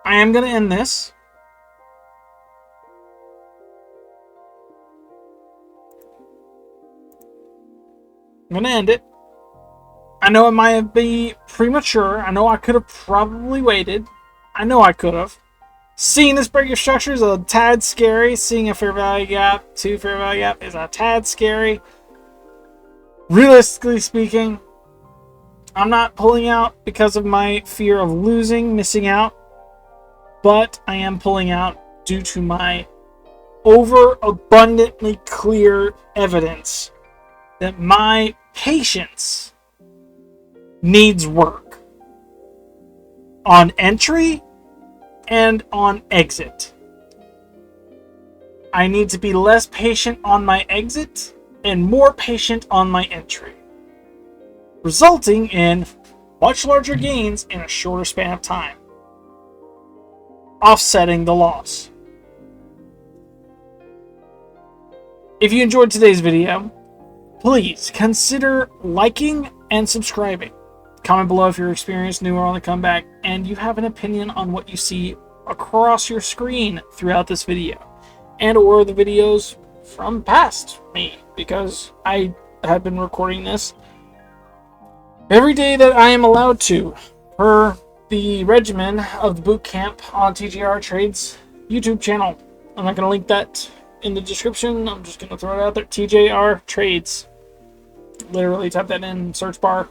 I am going to end this. I'm going to end it. I know it might be premature. I know I could have probably waited. I know I could have. Seeing this break of structure is a tad scary. Seeing a fair value gap, 2 fair value gap is a tad scary. Realistically speaking, I'm not pulling out because of my fear of losing, missing out. But I am pulling out due to my overabundantly clear evidence that my patience needs work on entry and on exit. I need to be less patient on my exit and more patient on my entry, resulting in much larger gains in a shorter span of time, offsetting the loss. If you enjoyed today's video, please consider liking and subscribing. Comment below if you're experienced, new, or on the comeback, and you have an opinion on what you see across your screen throughout this video, and or the videos from past me, because I have been recording this every day that I am allowed to, per the regimen of the boot camp on TGR Trades YouTube channel. I'm not going to link that in the description. I'm just going to throw it out there. TJR Trades. Literally type that in search bar.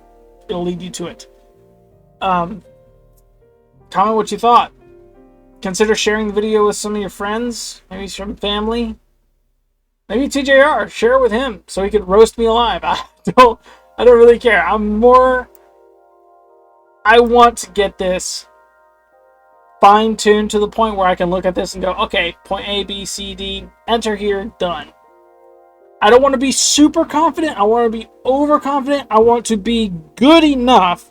It'll lead you to it. Comment what you thought. Consider sharing the video with some of your friends, maybe some family. Maybe TJR, share it with him so he could roast me alive. I don't really care. I want to get this fine-tuned to the point where I can look at this and go, okay, point A, B, C, D, enter here, done. I don't want to be super confident. I want to be overconfident. I want to be good enough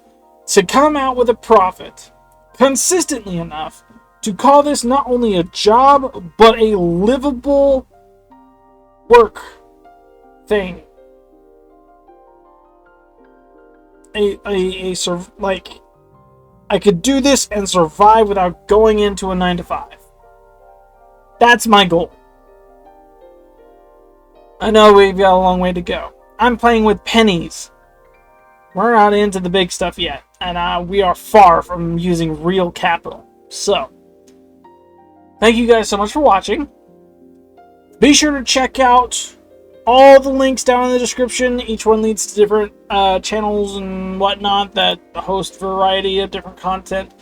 to come out with a profit consistently enough to call this not only a job, but a livable work thing. Like, I could do this and survive without going into a 9-to-5. That's my goal. I know we've got a long way to go. I'm playing with pennies. We're not into the big stuff yet, and we are far from using real capital. So, thank you guys so much for watching. Be sure to check out all the links down in the description. Each one leads to different channels and whatnot that host a variety of different content.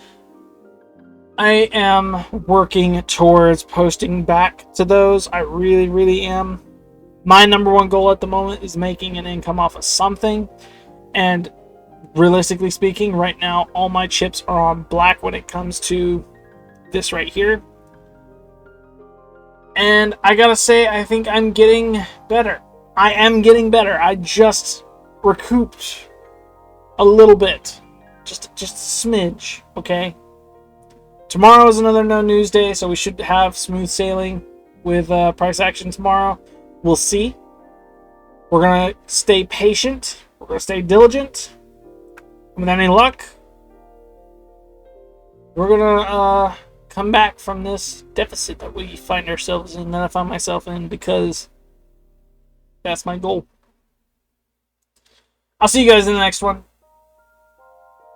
I am working towards posting back to those. I really, really am. My number one goal at the moment is making an income off of something. And realistically speaking, right now, all my chips are on black when it comes to this right here. And I gotta say, I think I'm getting better. I am getting better. I just recouped a little bit. Just a smidge, okay? Tomorrow is another no news day, so we should have smooth sailing with price action tomorrow. We'll see. We're going to stay patient. We're going to stay diligent. And with any luck, we're going to come back from this deficit that we find ourselves in, that I find myself in, because that's my goal. I'll see you guys in the next one.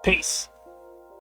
Peace.